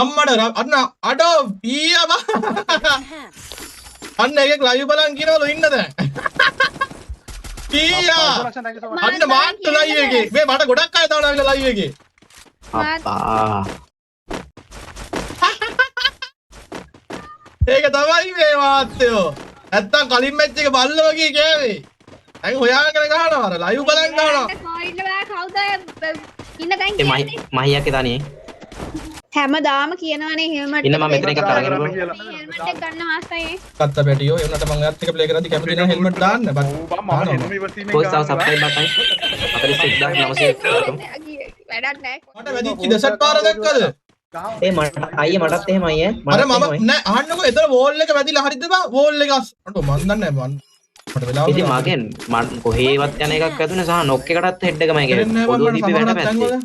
අම්මඩ අන්න අඩෝ පීයම අන්න එකෙක් ලයිව් බලන් කියනවලු ඉන්න දැන් පීයා අන්න මාට්ටු ලයිව් එකේ මේ මට ගොඩක් අය තාවලා ආවිලා ලයිව් එකේ අප්පා ඒක තමයි මේ වාත්තයෝ නැත්තම් කලින් මැච් එක බල්ලෝ වගේ කෑවේ දැන් හොයාගෙන ගහනවා අර ලයිව් බලන් ගහනවා ඉන්න බෑ කවුද ඉන්න දැන් මහියක් එතනියේ හැමදාම කියනවනේ හෙල්මට් ඉන්න මම මෙතන එකක් අරගෙන හෙල්මට් එක ගන්න මාස්ටර් කත්ත පැටියෝ එන්නට මම එයාත් එක ප්ලේ කරද්දි කැමති නම් හෙල්මට් දාන්න බත් කොයි සව සබ්ස්ක්‍රයිබ් බටන් 41900 වැඩක් නැහැ මට වැදිච්ච දෙසට් පාර දැක්කද ඒ මට අයියේ මටත් එහෙම අයියේ අර මම නෑ අහන්නකෝ එතන වෝල් එක වැදිලා හරිද බා වෝල් එක අඬෝ මන් දන්නේ නෑ මට වෙලාව ඉතින් මගෙන් මන් කොහේවත් යන එකක් ඇතුනේ සහ නොක් එකටත් හෙඩ් එකමයි ගියේ පොදු දීපි වැඩ පැත්තේ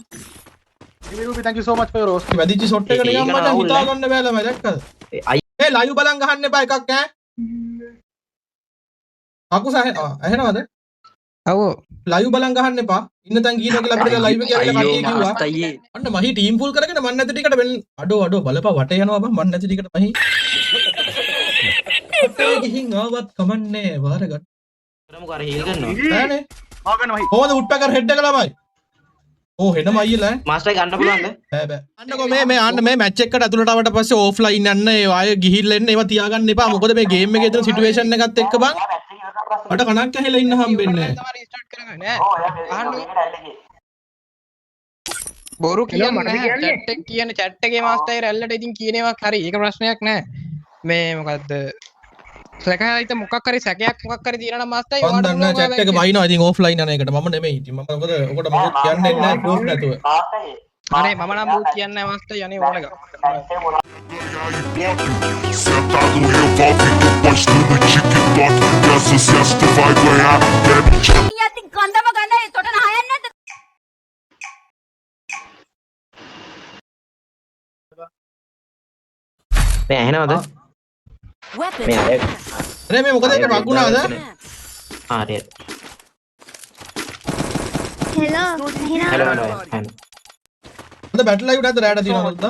thank you so much for your roast වැදිච්ච ෂොට් එක නිකන් මට හිතා ගන්න බෑලා මම දැක්කද ඒ ලයිව් බලන් ගහන්න එපා එකක් ඈ අකුස ඇහෙනවද ඔව් ලයිව් බලන් ගහන්න එපා ඉන්න තැන් කියනවා කියලා අපිට ලයිව් එකේ ඇවිල්ලා කට්ටිය කිව්වා අන්න මහි ටීම් ෆුල් කරගෙන මන් නැති ටිකට වෙන්න අඩෝ බලපන් වට යනවා බං මන් නැති ටිකට මහි අපේ ගිහින් ආවත් කමන්නේ වාර ගන්න කරමුකෝ අර හීල් කරනවා නෑනේ ආගන්න මහි කොහොමද උඩ්පැකර් හෙඩ් එක ළමයි ඕ හෙනම අයියලා මාස්ටර් ගන්න පුළුවන්ද බෑ අන්නකෝ මේ අන්න මේ මැච් එකකට ඇතුළට ආවට පස්සේ ඕෆ්ලයින් යන්න ඒ ආය ගිහිල්ලා එන්න ඒවා තියාගන්න එපා මොකද මේ ගේම් එකේ තියෙන සිටුේෂන් එකත් එක්ක බං මට කණක් ඇහිලා ඉන්න හම්බෙන්නේ තමයි රීස්ටාර්ට් කරගන්න අහන්න බොරු කියන්නේ chat එක කියන්නේ chat එකේ මාස්ටර් රැල්ලට ඉතින් කියන ඒවාක් හරි ඒක ප්‍රශ්නයක් නෑ මේ මොකද්ද සැකයිත මොකක් හරි සැකයක් මොකක් හරි තියෙනවා නම් මාස්ටර් මම දන්නා chat එක වයින්නවා ඉතින් ඕෆ්ලයින් යන එකට මම නෙමෙයි ඉතින් මම මොකද ඔකට මොකුත් කියන්නේ නැහැ ප්‍රූෆ් නැතුව අනේ මම නම් බූත් කියන්නේ නැහැ මාස්ටර් යන්නේ ඕන එක Sentado revolve postando TikTok Dessa sexta vai ganhar Bebe ඉතින් කන්දම ගන්න එතකොට නහයන්නේ නැද්ද මේ ඇහෙනවද මේ අනේ මේ මොකද ඒක වගුණාද හරි හෙලෝ හෙලෝ එහෙනම් හෙලෝ අද බැටල් ලයිව් නැද්ද රැයට දිනවද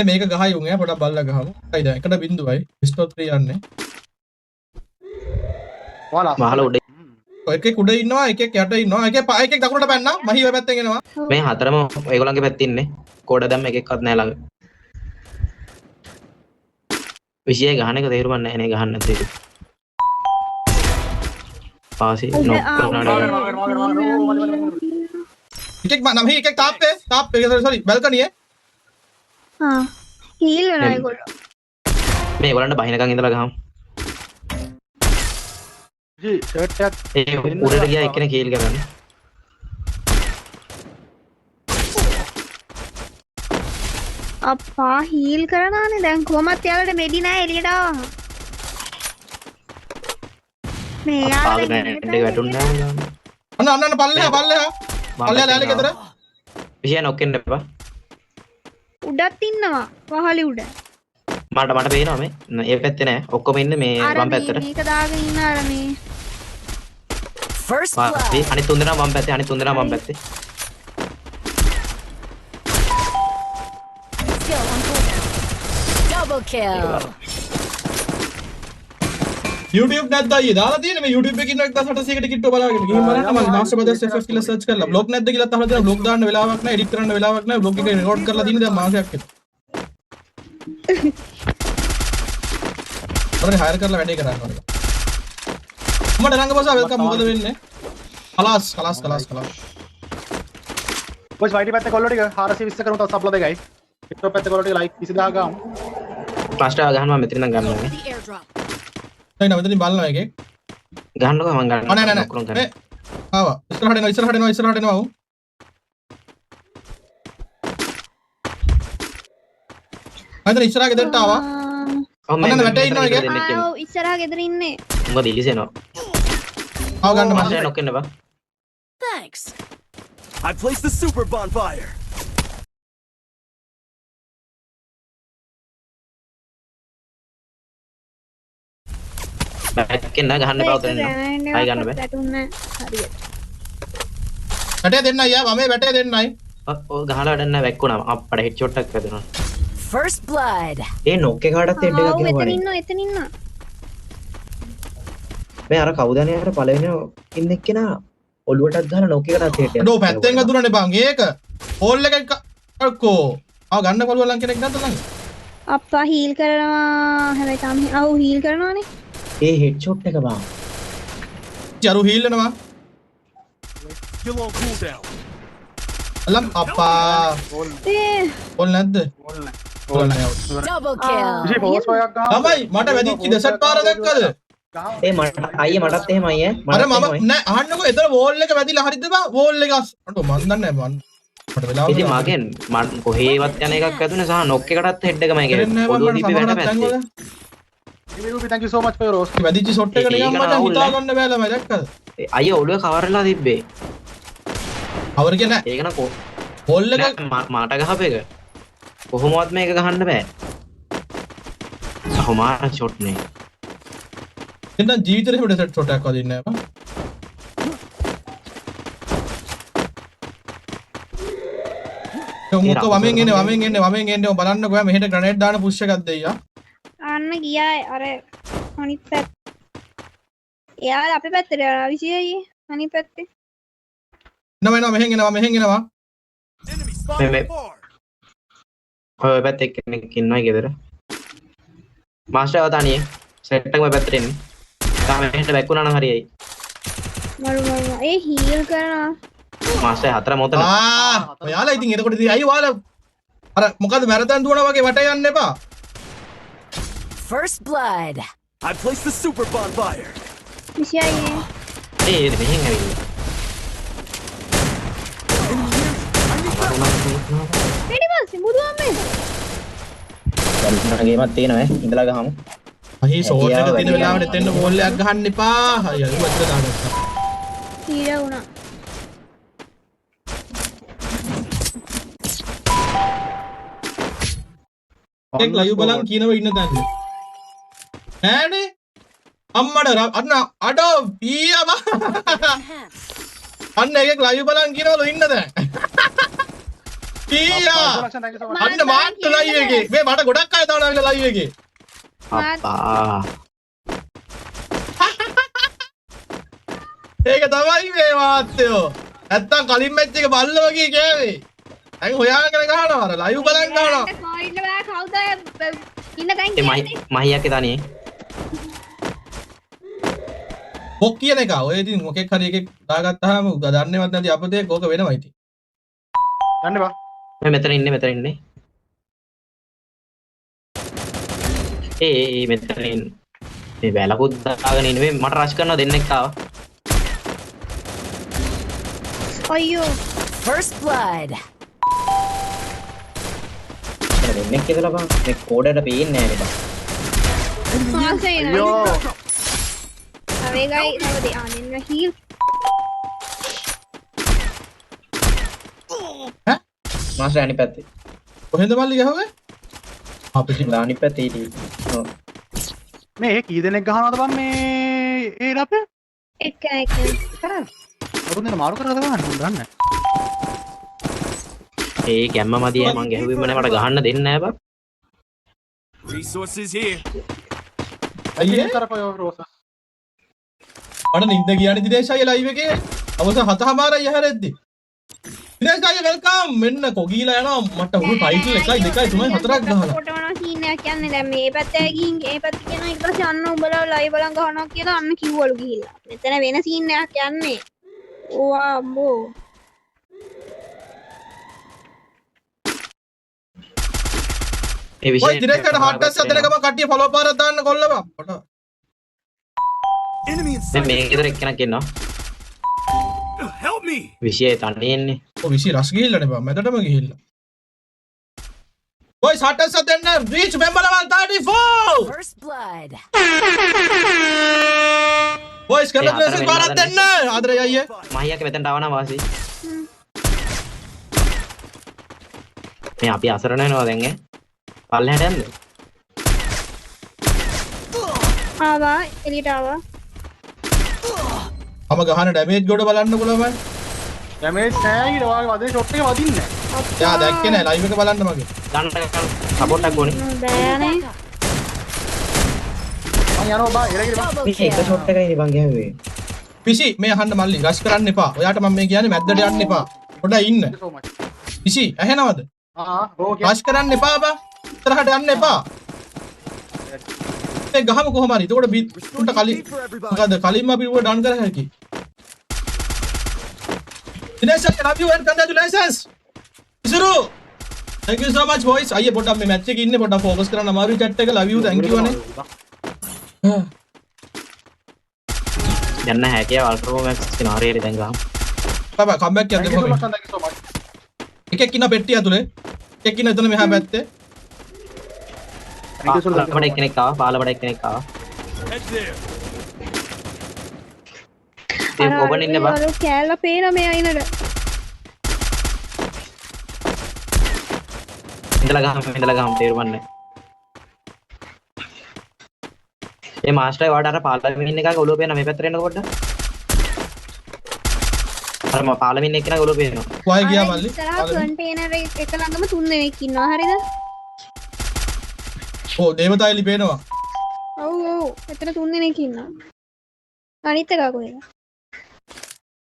මේක ගහයි උන් ඈ පොඩක් බල්ලා ගහමු. හයිද 1.0යි. ස්ටෝ 3 යන්නේ. ඔයාලා උඩ එකෙක් උඩ ඉන්නවා එකෙක් යට ඉන්නවා එකෙක් දකුණට පැන්නා මහි ඔය පැත්තෙන් එනවා. මේ හතරම ඒගොල්ලන්ගේ පැත්තේ ඉන්නේ. කෝඩ දැම්ම එකෙක්වත් නැහැ ළඟ. විශේෂ ගහන එක තේරුම් නැහැ නේ ගහන්න නැති එක. පාසි නොක් එකෙක් මහි එකෙක් තාප්පේ සෝරි බල්කනියේ හීල් වෙනවා ඒගොල්ලෝ මේ ඒගොල්ලන්ට බහිනකන් ඉඳලා ගහමු. ජී ෂර්ට් එකක් ඒ උඩට ගියා එක්කෙනෙක් කීල් කරගන්න. අප්පා හීල් කරනවානේ දැන් කොහමත් යාළුවට මෙඩි නැහැ එළියට ආවා මේ යාළුවා දෙක වැටුන්නේ නැහැ. අන්න පල්ලෙහා ලෑලි ගෙදර විශේෂ නොක් වෙන්න එපා. උඩත් ඉන්නවා පහලි උඩ මට පේනවා මේ ඒ පැත්තේ නෑ ඔක්කොම ඉන්නේ මේ වම් පැත්තට. මේක දාගෙන ඉන්න අර මේ First blood. අනිත් තුන් දෙනා වම් පැත්තේ අනිත් තුන් දෙනා වම් පැත්තේ. Skill on cooldown. Double kill. YouTube නැද්ද අයියේ දාලා තියෙන්නේ මේ YouTube එකේ ඉන්න 1800කට කිට්ටෝ බලාගෙන ගිහින් බලන්න මම මාස්ටර් බ්‍රදර්ස් FF කියලා සර්ච් කරලා බ්ලොග් නැද්ද කියලා අහලා තියෙනවා බ්ලොග් දාන්න වෙලාවක් නැහැ එඩිට් කරන්න වෙලාවක් නැහැ බ්ලොග් එක රෙකෝඩ් කරලා තියෙන දැන් මාසයක් විතර. ඔරේ හයර් කරලා වැඩේ කරන්න ඕනේ. මට රංග බසා වෙල්කම් මොකද වෙන්නේ? කලාස්. කොස් වයිටි පැත්තේ කොල්ලෝ ටික 420 කරමු තව සබ්ලා දෙකයි. පිටෝ පැත්තේ කොල්ලෝ ටික ලයික් 20000 ගාමු. මාස්ටර් ගහනවා මෙතන ඉඳන් ගන්නවා මේ. The airdrop. නෑ මෙතනින් බලනවා එකේ. ගහන්නකෝ මං ගන්නවා. නෑ. ආවා. ඉස්සරහට එනවා. අයිතර ඉස්සරහ ගෙදරට ආවා. අන්න වැටේ ඉන්නවා එකේ. ඔව් ඉස්සරහා ගෙදර ඉන්නේ උඹ දිලිසෙනවා. ආව ගන්න මාස්ටර් මාස්ටර් නොක් වෙන්න බා. Thanks. I placed the super bonfire. Back එක ගහන්න බෑ උතන ආයි ගන්න බෑ වැටුන්නේ හරියට. වැටේ දෙන්නයි යා වමේ වැටේ දෙන්නයි. ඔය ගහලා වැඩක් නැහැ වැක්කුණා අප්පඩ හෙඩ් ෂොට් එකක් වැදුනා First blood. ඒ නොක් එකකටත් හෙඩ් එකක් එතන ගහුවානේ ඉන්නවා එතන ඉන්නවා. මේ අර කවුදනේ අර පළවෙනි ඉන්න එක්කෙනා ඔළුවටත් ගහලා නොක් එකටත් හෙඩ් එකක් ඩෝ පැත්තෙන් ගදුරනේ බං ඒක. හෝල් එකක් අක්කෝ. ගන්න කොළුව ලං කෙනෙක් නැද්ද ළඟ? අප්පා හීල් කරනවා හැබැයි තාම හීල් කරනවානේ. ඒ හෙඩ් ෂොට් එක බං චරු හීල් වෙනවා. You're on cooldown. අලම් අප්පා. ඒ හෝල් නැද්ද? හෝල් නැහැ. Double kill. විශේෂ ෆෝස් එකක් ගහනවා. තමයි මට වැදිච්ච දෙසට් පාර දැක්කද? ඒ මට අයියේ මටත් එහෙමයි අර මම නෑ අහන්නකෝ එතන වෝල් එක වැදිලා හරිද බං වෝල් එක අඬෝ මන් දන්නේ නෑ මට වෙලාව ඉතින් මගෙන් මම කොහේවත් යන එකක් ඇතුනේ සහ නොක් එකටත් හෙඩ් එකමයි කියන්නේ පොඩු දීපි වැට පැත්තේ thank you so much for your roast. වැදිච්ච ෂොට් එක නිකන් මට හිතා ගන්න බෑලා මම දැක්කද අයියේ ඔළුව කවර් වෙලා තිබ්බේ කවර කියන්නේ ඒක නකෝ හෝල් එක මාට ගහපු එක කොහොමවත් මේක ගහන්න බෑ සහමාර ෂොට් නේ එතන ජීවිතේ හොඩ සෙට් ෂොට් එකක් වදින්නේ නෑ බං මොකද වමෙන් එන්නේ බලන්නකෝ යා මෙහෙට ග්‍රනේඩ් දාන පුෂ් එකක් දෙයියා අන්න ගියා අර අනිත් පැත්ත. එයා අපේ පැත්තට යනවා විශේෂයි අනිත් පැත්තේ. එනවා මෙහෙන් එනවා Enemy spotted far. ඔය පැත්තේ කෙනෙක් ඉන්නවා ගෙදර මාස්ටර් අවතානියේ සෙට් එක ඔය පැත්තට එන්නේ තාම මෙහෙට බැක්කුණා නම් හරියයි මරු ඒ හීල් කරනවා. මාස්ටර් හතර මොතන ඔයාලා ඉතින් එතකොට ඉතින් අයියෝ ඔයාලා අර මොකද මැරතන් දුවනා වගේ වට යන්න එපා First blood. I placed the super bonfire. විශේෂයි. ඒ මෙහෙන් ඇවිල්ලා ඊට පස්සේ බුදුහාමේ දැන් ගේමක් තියෙනවා ඉඳලා ගහමු අහි ෂෝට් එක තියෙන වෙලාවට එතෙන්න වෝල් එකක් ගහන්න එපා අයියෝ වච්ච දාගත්තා ඊට වුණා. එක් ලයිව් බලන් කියනව ඉන්න තැනද නෑනේ අම්මඩ අන්න අඩෝ පීයම අන්න එකක් ලයිව් බලන් කියනවලු ඉන්න දැන් පීයා thank you so much. අන්න මාත් ලයිව් එකේ මේ මට ගොඩක් අය දානවා ඇවිල්ලා ලයිව් එකේ අප්පා ඒක තමයි මේ මාත්‍යෝ නැත්තම් කලින් මැච් එක බල්ල වගේ කෑවේ දැන් හොයාගෙන ගහනවා අර ලයිව් බලන් ගහනවා කොයින්ද බෑ කවුද ඉන්න දැන් ඒ මහියක් දානියේ මොක් කියන එක ඔය ඉතින් මොකෙක් හරි එකෙක් දාගත්තාම දන්නේවත් නැති අපතේ කෝක වෙනවා ඉතින් යන්න බා. මේ මෙතන ඉන්නේ ඒ මෙතන ඉන්න මේ වැලකුත් දාගෙන ඉන්නේ මේ මට රෂ් කරනවා දෙන්නෙක් ආවා අයියෝ First blood. දෙන්නෙක් ඉඳලා බං මේ කෝඩයට පේන්නේ නැහැ නේද මාසේ අයියෝ. අවේගයි නවද ආනෙන්න හීල් මාස්ටර් අනිත් පැත්තේ කොහෙන්ද මල්ලි ගහුවේ අපිට අනිත් පැත්තේ ඉතින් මේ කී දෙනෙක් ගහනවද බං මේ ඒ රපේ? එක අරුන් දෙන මාරු කරලා ගහන්න මම දන්නේ. ඒ ගැම්ම මදියේ මං ගැහුවෙම නේ මට ගහන්න දෙන්නේ නැහැ බං Resources here. අයියේ කරපයෝ රෝස. මට නිින්ද ගියානේ දිනේෂ් අයියා ලයිව් එකේ අවස 7:00යි හැරෙද්දි දිනේෂ් අයියා වෙල්කම් මෙන්න කොගීලා යනවා මට උණු ටයිටල් 1 2 3 4ක් ගහලා කොටවනවා සීන් එකක් කියන්නේ දැන් මේ පැත්තේ ගිහින් ඒ පැත්තේ කියනවා ඊට පස්සේ අන්න උඹලා ලයිව් බලන් ගහනවා කියලා අන්න කිව්වලු ගිහිල්ලා මෙතන වෙන සීන් එකක් යන්නේ ඕවා අම්බෝ ඒ ඔය විශේෂ දිනේෂ් අයියාට හાર્ට් ටැස් හදන ගම කට්ටිය ෆලෝ පාරක් දාන්න කොල්ලව මට Enemy in දැන් sight. මේ ගෙදර එක්කෙනෙක් ඉන්නවා Help me. විශේෂ තනියෙන්නේ ඔය විසි රස් ගිහිල්ලානේ බං මැදටම ගිහිල්ලා ඔය හાર્ට් ටැස් හදන්න reach member level 34 First blood. ඔය ස්කැලට් රේසින් පාරක් දෙන්න ආදරේ අයියේ මහියක් මෙතනට ආවනම් වාසි මේ අපි අසරණ වෙනවා දැන් ඈ පල්ලෙහාට යන්න ආවා එළියට ආවා. මම ගහන ඩැමේජ් ගොඩ බලන්නකො ළමයි. ඩැමේජ් නැහැ ඊට වාගේ වදින ෂොට් එක වදින්නේ නැහැ. යා දැක්කේ නැහැ ලයිව් එක බලන්න මගේ. ගන්න සපෝට් එකක් ඕනේ. බෑනේ. මං යනවා බා එරගෙන බා. Double මේ එක kill. ෂොට් එකයි නිකන් ගැහුවේ. පිසි මේ අහන්න මල්ලි රෂ් කරන්න එපා. ඔයාට මම මේ කියන්නේ මැද්දට යන්න එපා. පොඩ්ඩක් ඉන්න. so much. පිසි ඇහෙනවද? ඕකේ. රෂ් කරන්න එපා බා. ඉතරහට යන්න එපා. මේ ගහම කොහොම හරි. එතකොට බිත්තුන්ට කලින් for everybody. මොකද කලින්ම අපි ඌව ඩවුන් කරා හැකි. Dinesh I love you and congratulations. Isuru. Thank you so much boys. අයියේ පොඩ්ඩක් මේ මැච් එකේ ඉන්නේ පොඩ්ඩක් ફોකස් කරන්න අමාරුයි chat එක. love you thank you අනේ. යන්න හැකියාව අල්ට්‍රා මැක්ස් කියන හරියට දැන් ගහමු. බබා කම්බැක් එකක් Thank you so දෙන්න. much, thank you so much. එකෙක් ඉන්න පෙට්ටිය ඇතුලේ. එකෙක් ඉන්න එතන මෙහා පැත්තේ. Thank you so much. පාලබඩ එක්කෙනෙක් ආවා. පාලබඩ එක්කෙනෙක් ආවා. Head there. ඉතින් ඔබන් ඉන්න බා. අර කෑල්ල පේන මේ අයිනට. ඉඳලා ගහමු තේරුම්න්නේ. ඒ මාස්ටර් වාඩ අර පාලමින් එකක ඔලුව පේන මේ පැත්තට එන්න පොඩ්ඩක්. අර මම පාලමින් එක්කන ඔලුව පේනවා. වයි ගියා මල්ලි. ඉස්සරහා කන්ටේනර් එක ළඟම 3 දෙනෙක් ඉන්නවා හරිද? ඕ දේවතායිලි පේනවා. ඔව් ඔව්. එතන 3 දෙනෙක් ඉන්නවා. අනිත් එක කොහෙද?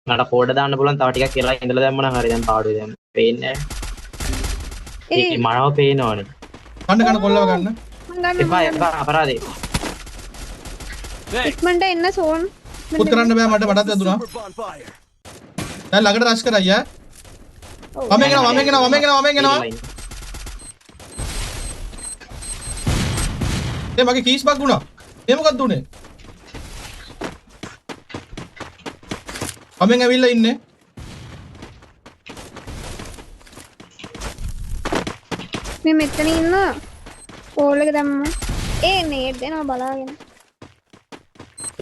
මට කෝඩ් දාන්න පුළුවන් තව ටිකක් කියලා ඉඳලා දැම්මනම් හරි දැන් පාඩුවේ දැන් පේන්නේ නැහැ. ඒක මනව පේනවනේ. කන්න කොල්ලව ගන්න. මං ගන්න. එපා අපරාධේ. ඉක්මනට එන්න සෝන්. පුත් කරන්න බෑ මටත් වැදුනා. Super bonfire. දැන් ළඟට රෂ් කරයි ඈ. ඔව්. වමෙන් එනවා. ඒ මගේ කීස් බග් වුණා. ඒ මොකක්ද උනේ? වමෙන් ඇවිල්ලා ඉන්නේ. මේ මෙතන ඉන්නවා. කෝල් එක දැම්මා. ඒ නේට් දෙනවා බලාගෙන.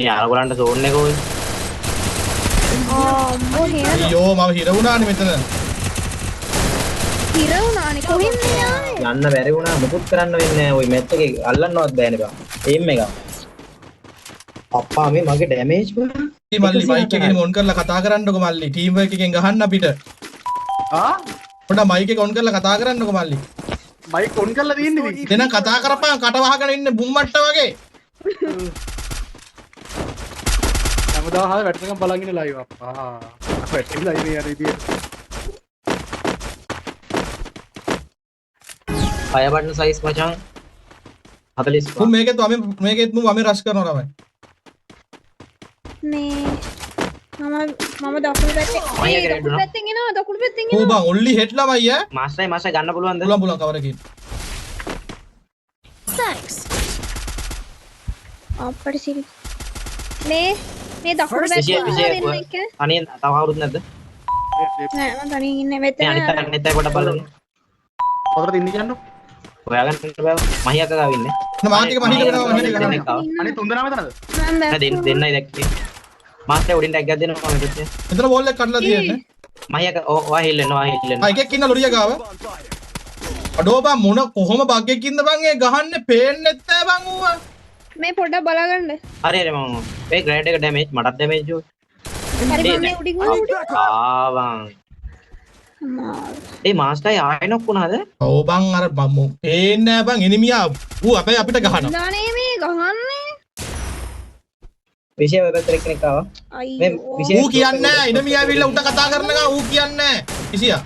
ඒ අරගලන්ට සෝන් එක ඕයි. අම්මෝ හේන අයියෝ මම හිර වුණානේ මෙතන. හිර වුණානේ කොහෙන්ද යානේ? යන්න බැරි වුණා මොකුත් කරන්න වෙන්නේ නැහැ. ওই මැච් එකේ අල්ලන්නවත් බෑනේ බා. එයිම් එක. අප්පා මේ මගේ ඩැමේජ් වුණා. මේ මල්ලි මයික් එකෙන් ඔන් කරලා කතා කරන්නකො මල්ලි. ටීම් වර්ක් එකෙන් ගහන්න අපිට. පොඩ්ඩක් මයික් එක ඔන් කරලා කතා කරන්නකො මල්ලි. මයික් ඔන් කරලා තියෙන්නේ ඉතින්. දෙන කතා කරපන් කට වහගෙන ඉන්නේ බුම්මට්ට වගේ. හැමදාම හරි වැටෙනකම් බලන් ඉන්න ලයිව් අප්පා. වැටෙලා ඉන්නේ අර ඉතින්. ෆයර් බටන් සයිස් මචං 45. මම මේකෙත් මම රෂ් කරනවා තමයි. මේ මම දකුණු පැත්තේ දකුණු පැත්තෙන් එනවා දකුණු පැත්තෙන් ඌ එනවා. බං ඔන්ලි හෙට් ළමයි ඈ. මාස්ටර් ගන්න පුළුවන්ද? පුළුවන් කවරකින්. Thanks. අප්පට සිරි. මේ දකුණු First පැත්තේ විජය දෙන්න එක. අනේ තව කවුරුත් නැද්ද? නෑ මම තනියෙන් ඉන්නේ මෙතන. මේ අනිත් අය කොට බලන්න. පොතට ඉන්න කියන්නු. හොයාගන්න බෑ. මහියක ගාව ඉන්නේ. මාත් එක මහිට වෙනවා මහිට වෙනවා. දෙන්නෙක් ආවා. අනේ තුන් දෙනාම එතනද? මම නෑ දෙන්නයි දැක්කේ. මාස්ටර් උඩින් ටැග් එකක් දෙනවා මම මෙතන. මෙතන බෝල් එක කඩලා තියෙන්නේ. මහියක ඔයා හෙල්ලෙනවා ආ එකෙක් ඉන්න ලොරිය ගාව. Bonfire. අඩෝ බං මොන කොහොම බග් එකකින්ද බං ඒ ගහන්නේ පේන්නෙත් නෑ බං ඌව. මේ පොඩ්ඩක් බලාගන්න. හරි මම මේ ග්‍රේඩ් එක ඩැමේජ් මටත් ඩැමේජ් හරි මම මේ උඩින් ආවන් ඒ මාස්ටර් ආයෙ නොක් වුණාද? ඔව් බං අර බම් පේන්නේ නෑ බං එනිමියා ඌ අපිට ගහනවා. දානේ මේ ගහන්නේ. විෂය වෙබතර කෙනෙක් ආවා. මේ අයියෝ. විෂය ඌ කියන්නේ නෑ එනිමියා ඇවිල්ලා උට කතා කරනවා ඌ කියන්නේ නෑ. කිසියා.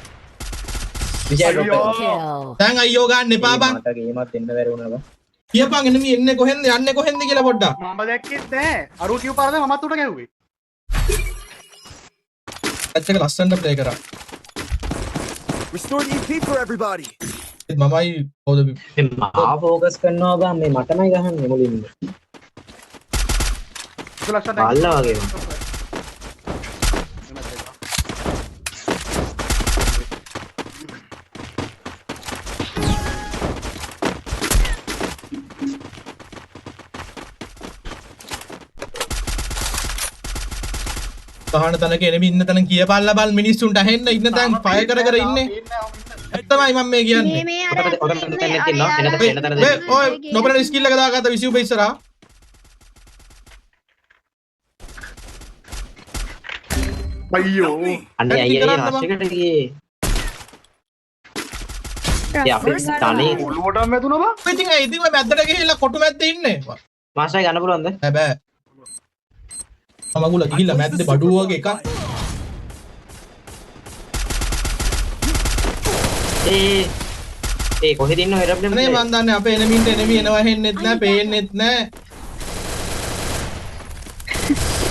විෂය Triple kill. දැන් අයියෝ ගන්න එපා බං. මට ගේමක් දෙන්න බැරි වුණා බං. කියපන් එනිමි එන්නේ කොහෙන්ද යන්නේ කොහෙන්ද කියලා පොඩ්ඩක්. මම දැක්කෙත් නෑ. අරුව කිව්ව පාරද මමත් උඩ ගැහුවේ. මැච් එක ලස්සනට ප්ලේ කරා. Restore the EP for everybody. මමයි පොද මා ફોකස් කරනවා බං මේ මටමයි ගහන්නේ මුලින්ම. ලක්ෂණ බල්ලා වගේ. ගහන තැනක එනිමි ඉන්න තැන කියපල්ලා බල් මිනිස්සුන්ට ඇහෙන්න ඉන්න තැන් ෆයර් කර කර ඉන්නේ. ඇත්තමයි මම මේ කියන්නේ. මේ අර ඔතන තැනක් ඉන්නවා. එන තැන ඔය නොබරන ස්කිල් එක දාගත්ත විසියුබ ඉස්සරහා. අයියෝ අනේ ඇටි අයියා කරන්න රෂ් එකට ගියේ. ඒ අපි තනේ ඔළුවටම වැදුනා බා ඉතින් ඒ ඉතින් ඔය මැද්දට ගිහිල්ලා කොටු මැද්දේ ඉන්නේ මාස්ටර් ගන්න පුළුවන්ද? බෑ මගුල ගිහිල්ලා මැද්දේ බඩුව වගේ එකක් ඒ කොහෙද ඉන්නව එරප්ලේන් අනේ මන් දන්නේ අපේ එනමින්ට එනමි එනවා හෙන්නෙත් නෑ පේන්නෙත් නෑ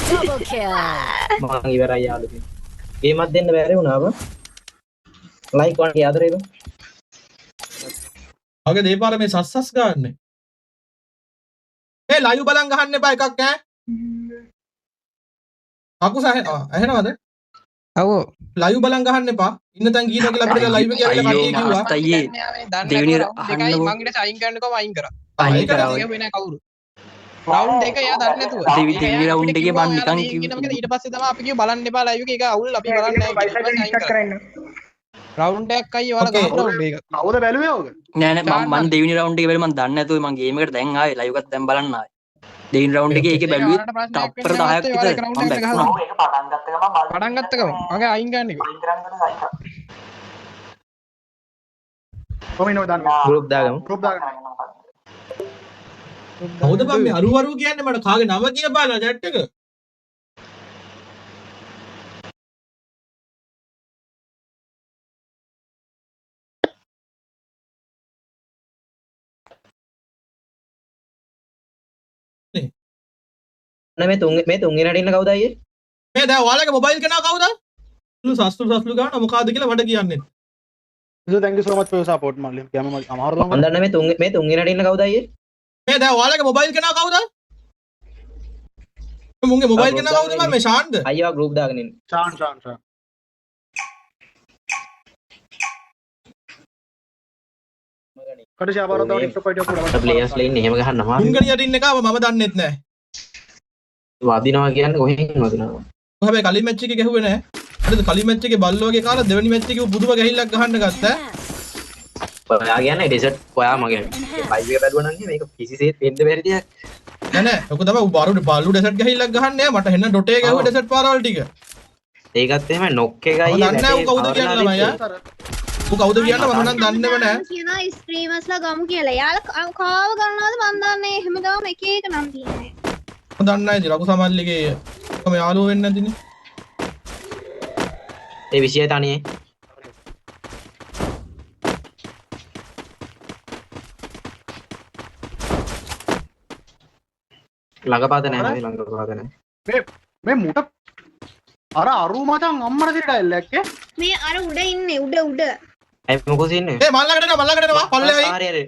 Double kill. මම ඉවරයි යාළුවෝ. ගේමක් දෙන්න බැරි වුණා බා. ලයික් වань ආදරේ බා. අගේ දෙපාර මේ සස්සස් ගන්න ඒ ලයිව් බලන් ගහන්න එපා එකක් ඈ අකුස ඇහෙනවද ඔව් ලයිව් බලන් ගහන්න එපා. ඉන්න තැන් ගිහින් කියලා අපිට ලයිව් එක කියලා කට්ටිය කිව්වා. අයියේ දෙවෙනි දෙකයි මං ඊට සයින් කරන්නකෝ අයින් කරා. අයින් කරා. වෙන කවුරු? රවුන්ඩ් එක එයා දන්නේ නැතුව. දෙවෙනි රවුන්ඩ් එකේ මං නිකන් කිව්වා. ඊට පස්සේ තමයි අපි කිව්ව බලන්න එපා ලයිව් එක ඒක අවුල් අපි බලන්නේ නැහැ කියලා. රවුන්ඩ් එකක් අයියේ ඔයාලා ගහපු රවුන්ඩ් එක. කවුද බැලුවේ ඕක නෑ නෑ මම දෙවෙනි රවුන්ඩ් එකේ බැලුවා මං දන්නේ නැතුව මං ගේම් එකට දැන් ආවේ ලයිව් එකක් දැන් බලන්න ආවේ. දෙවෙනි රවුන්ඩ් එකේ ඒකේ බැලුවේ තප්පර 10ක් විතර මම බැලුවා. පටන් ගත්ත ගමන් මගේ අයින් ගන්න එක. කොමිනෝ දාන්න ගෲප් දාගමු. ගෲප් දාගන්න කවුද බං මේ අරු අරු කියන්නේ මට කාගේ නම කියපාලා chat එක මේ තුන්වෙනි රටින් කවුද අයියේ? මේ දැන් ඔයාලගේ මොබයිල් කෙනා කවුද සස්ලු ගන්න මොකಾದ කියලා මට කියන්නේ So thank you so much for your support මල්ලි. කියම අමාරු මම දන්නේ මේ තුන්වෙනි රටින් කවුද අයියේ? මේ දැන් ඔයාලගේ මොබයිල් කෙනා කවුද මුන්ගේ මොබයිල් කෙනා කවුද බං මේ ශාන්ද අයියා ගෲප් දාගෙන ඉන්න. ශාන් කඩේ ආවරව තව ටික පයිට පුරා ප්ලේයර්ස් ලේ ඉන්නේ එහෙම ගහන්නවා. මුංගලිය යටින් එකව මම දන්නෙත් නෑ වදිනවා කියන්නේ කොහෙන් වදිනවා? හැබැයි කලින් මැච් එකේ ගැහුවේ නෑ හරිද කලින් මැච් එකේ බල්ලෝ වගේ කාලා දෙවෙනි මැච් එකේ බුදුම ගැහිල්ලක් ගහන්න ගත්තා ඔයා කියන්නේ ඩෙසර්ට් ඔයා මගේ ලයිව් එක බැලුවා නම් මේක කිසිසේත් වෙන්න බැරි දෙයක්. නෑ නෑ ඔක තමයි බල්ලු ඩෙසර්ට් ගැහිල්ලක් ගහන්නේ මට හෙන්න ඩොටේ ගැහුවේ ඩෙසර්ට් පාරවල් ටික ඒකත් එහෙම නොක් එකයි දන්නේ නෑ ඌ කවුද කියන්නේ ළමයි ඌ කවුද කියන්නේ මම නම් දන්නේම නෑ කියනවා ස්ට්‍රීමර්ස්ලා ගමු කියලා. යාලා කාව ගන්නවද මන් දන්නේ හැමදාම එක එක නම් තියෙනවා. මම දන්නේ නෑ ඉතින් ලකු සමල්ලිගේ කොහම යාළුවෝ වෙන්නේ නැතිනේ ඒ විෂය තනියේ ළඟපාත නැහැ ළඟපාත නැහැ මේ මුට අර අරු මචං අම්මර දිරට එල්ලක්කේ මේ අර උඩ ඉන්නේ උඩ ඇයි මොකද ඉන්නේ ඒ මල්ලකට එනවා පල්ලේ වෙයි හරි හරි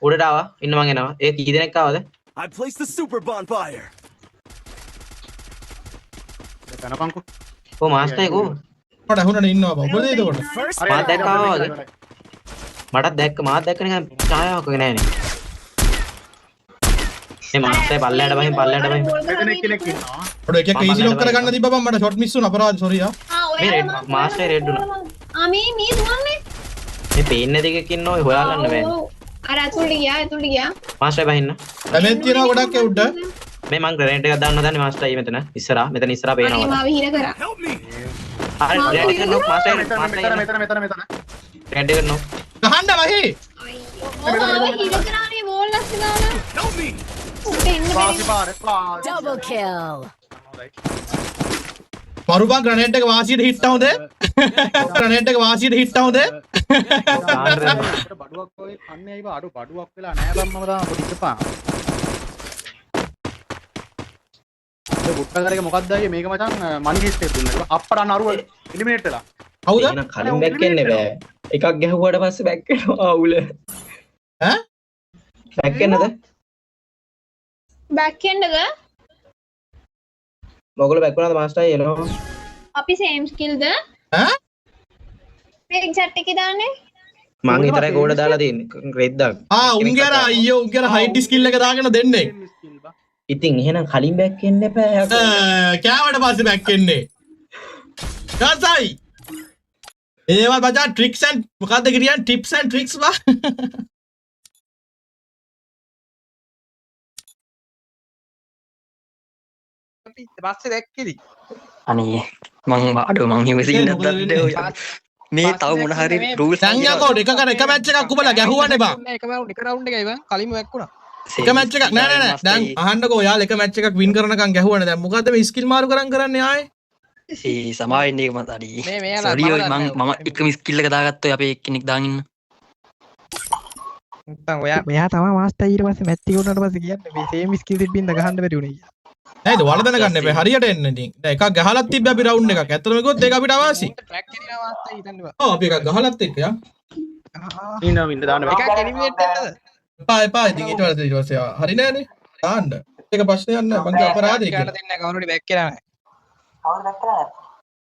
උඩට ආවා ඉන්න මං එනවා ඒ කී දෙනෙක් ආවද I placed the super bonfire. කනපංකෝ ඔව් මාස්ටර් එකෝ මට අහුනනේ ඉන්නවා බා ඔබද ඒකට First මාත් දැක්කා blood. වගේ මටත් දැක්ක මාත් දැක්ක නිකන් ඡායාවක් වගේ නෑනේ මේ මාස්ටර් පල්ලයට බහින් මෙතන කෙනෙක් ඉන්නවා පොඩ එකක් ඊසි ලොක් කරගන්න තිබ්බා බං මට ෂොට් මිස් වුණා අපරාධ සෝරි මේ රෙඩ් මාස්ටර් රෙඩ් උනා මේ දුවන්නේ මේ පේන්නේ දෙකක් ඉන්න ඔය හොයාගන්න බෑ අර අතුල්ට ගියා මාස්ටර් බහින්න දැනෙත් තියෙනවා ගොඩක් ඒ උඩ මේ මං ග්‍රැනේඩ් එකක් දාන්න හදන්නේ මාස්ටර් අයියේ මෙතන ඉස්සරහා මෙතන ඉස්සරහා පේනවා මාව හිර කරා Help me. හරි රෙඩ් එක නොක් මාස්ටර් මෙතන රෙඩ් එක නොක් ගහන්න වහේ මාව හිර කරානේ වෝල් ලස්ස දාලා Help me. උඩ එන්න පාසි බැරි පාරේ Double kill. මරුබන් ග්‍රැනේඩ් එක වාසියට හිට්ට හොඳ ග්‍රැනේඩ් එක වාසියට හිට්ට හොඳ බඩුවක් ඔය කන්නේ අයිබ අඩු බඩුවක් වෙලා නෑ බම් මම දාන පොඩි ඉස්සපා ඒ බුට්ටගරේ මොකක්ද අයියේ මේක මචං මනි හිස්ටේ දුන්නා අප්පට අරුව එලිමිනේට් වෙලා කවුද එහෙනම් කලින් බැක් වෙන්න බෑ එකක් ගැහුවාට පස්සේ බැක් වෙනවා අවුල ඈ බැක් වෙන්නද බැක් එන්නද මොගල බැක් වුණාද මාස්ටර් එනවා අපි සේම් ස්කිල්ද ඈ මේ chat එකේ දාන්නේ මං විතරයි කෝඩ් දාලා තියෙන්නේ රෙද්දක් උන්ගේ අර අයියෝ උන්ගේ අර හයිට් ස්කිල් එක දාගෙන දෙන්නේ ඉතින් එහෙනම් කලින් බැක් වෙන්න එපා කෑවට පස්සේ බැක් එන්නේ ගසයි ඒවා බජා ට්‍රික්ස් ඇන්ඩ් මොකද්ද කියන්නේ ටිප්ස් ඇන්ඩ් ට්‍රික්ස් වා පස්සේ දැක්කේද? අනේ මං අඩෝ මං හිමසින් නැද්දත් මේ තව මොන හරි රූල්ස් දැන් යකෝ එක මැච් එකක් උඹලා ගැහුවානේ බා. එක රවුන්ඩ් එකයි බං කලින්ම වැක්කුණා. එක මැච් එකක් නෑ දැන් අහන්නකෝ යාළ එක මැච් එකක් වින් කරනකම් ගැහුවානේ. දැන් මොකද්ද මේ ස්කිල් මාරු කරන්නේ ආයේ? ඒ සමාවෙන්නේ එක මත අඩි මෙයාලා සෝරි ඔය මම එකම ස්කිල් එක දාගත්තා අපේ එක්කෙනෙක් දාන් ඉන්න නැත්නම් මෙයා තමයි මාස්ටර් ඊට පස්සේ මැච් එක උනාට පස්සේ කියන්නේ මේ සේම් ස්කිල් තිබ්බින්ද ගහන්න බැරි උනේ කියලා. නේද වලදන ගන්න එපා හරියට එන්න ඉතින්. දැන් එකක් ගහලත් තිබ්බ අපි රවුන්ඩ් එකක්. ඇත්තටම කිව්වොත් ඒක අපිට අවාසි. ට්‍රැක් කරනවා මාස්ටර් හිතන්න බා. ඔව් අපි එකක් ගහලත් එක්ක යා. ඉන්න දාන්න එකක් එලිමිනේට් වෙන්නද? එපා ඉතින් ඊට පස්සේ හරි නෑනේ. දාන්න. ඒක ප්‍රශ්නයක් නෑ මං කිය අපරාධය කියලා. කියලා. දෙන්න කවුරුරි බැක් කියලා නෑ. කවුරු දැක්කද?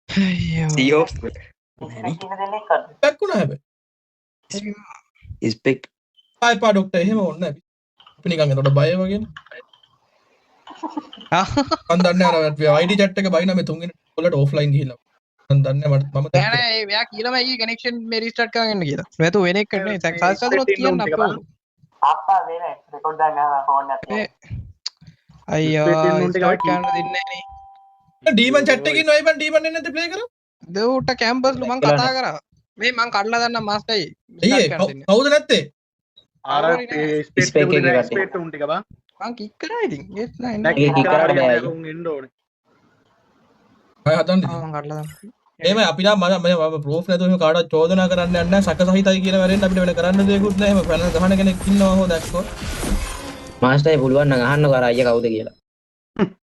අයියෝ. සීෝස් පැක්කුණා හැබැයි. ඉස්පෙක්ට් එපා ડોක්ටර් එහෙම ඕනේ නෑ. අපි නිකන් එතකොට බය වගේ නේ. මන් දන්නේ අර ID chat එක බයිනා මේ තුන්වෙනි වලට ඔෆ්ලයින් ගිහිල්ලා. මන් දන්නේ මම නෑ නෑ එයා කියලා මම කනෙක්ෂන් මේ රීස්ටාර්ට් කරගෙන යන්න කියලා. නැතු වෙන එක නෙවෙයි. සාස්ත්‍රදුනොත් කියන්න අපෝ. අප්පා මේ නෑ රෙකෝඩ් දාන්න ෆෝන් එකේ. අයියෝ රීස්ටාර්ට් කරන්න දෙන්නේ නෑනේ. ඩීමන් chat එකේ ඉන්නවයි බන් ඩීමන් එන්නේ නැද්ද ප්ලේ කරා? දෙවුට කැම්පස්ලු මං කතා කරා. මේ මං කඩලා දන්නම් මාස්ටර්යි. අයියේ කවුද නැත්තේ? අර ස්පේට් උන් ටික බං මං කික් කරා ඉතින්. ඒත් නෑ ඒක කික් කරාට බෑ. උන් එන්න ඕනේ. අය හදන්නේ. මං කඩලා දාන්න. එහෙම අපි නම් මම ප්‍රූෆ් නැතුව එහෙම කාටවත් චෝදනා කරන්න යන්නේ නැහැ. සක සහිතයි කියන වරෙන් අපිට වෙන කරන්න දෙයක්වත් නැහැ. එහෙම පැනල් ගහන කෙනෙක් ඉන්නවා හො දැක්කොත්. මාස්ටර්යි පුළුවන් නම් අහන්නකෝ අර අයියා කවුද කියලා.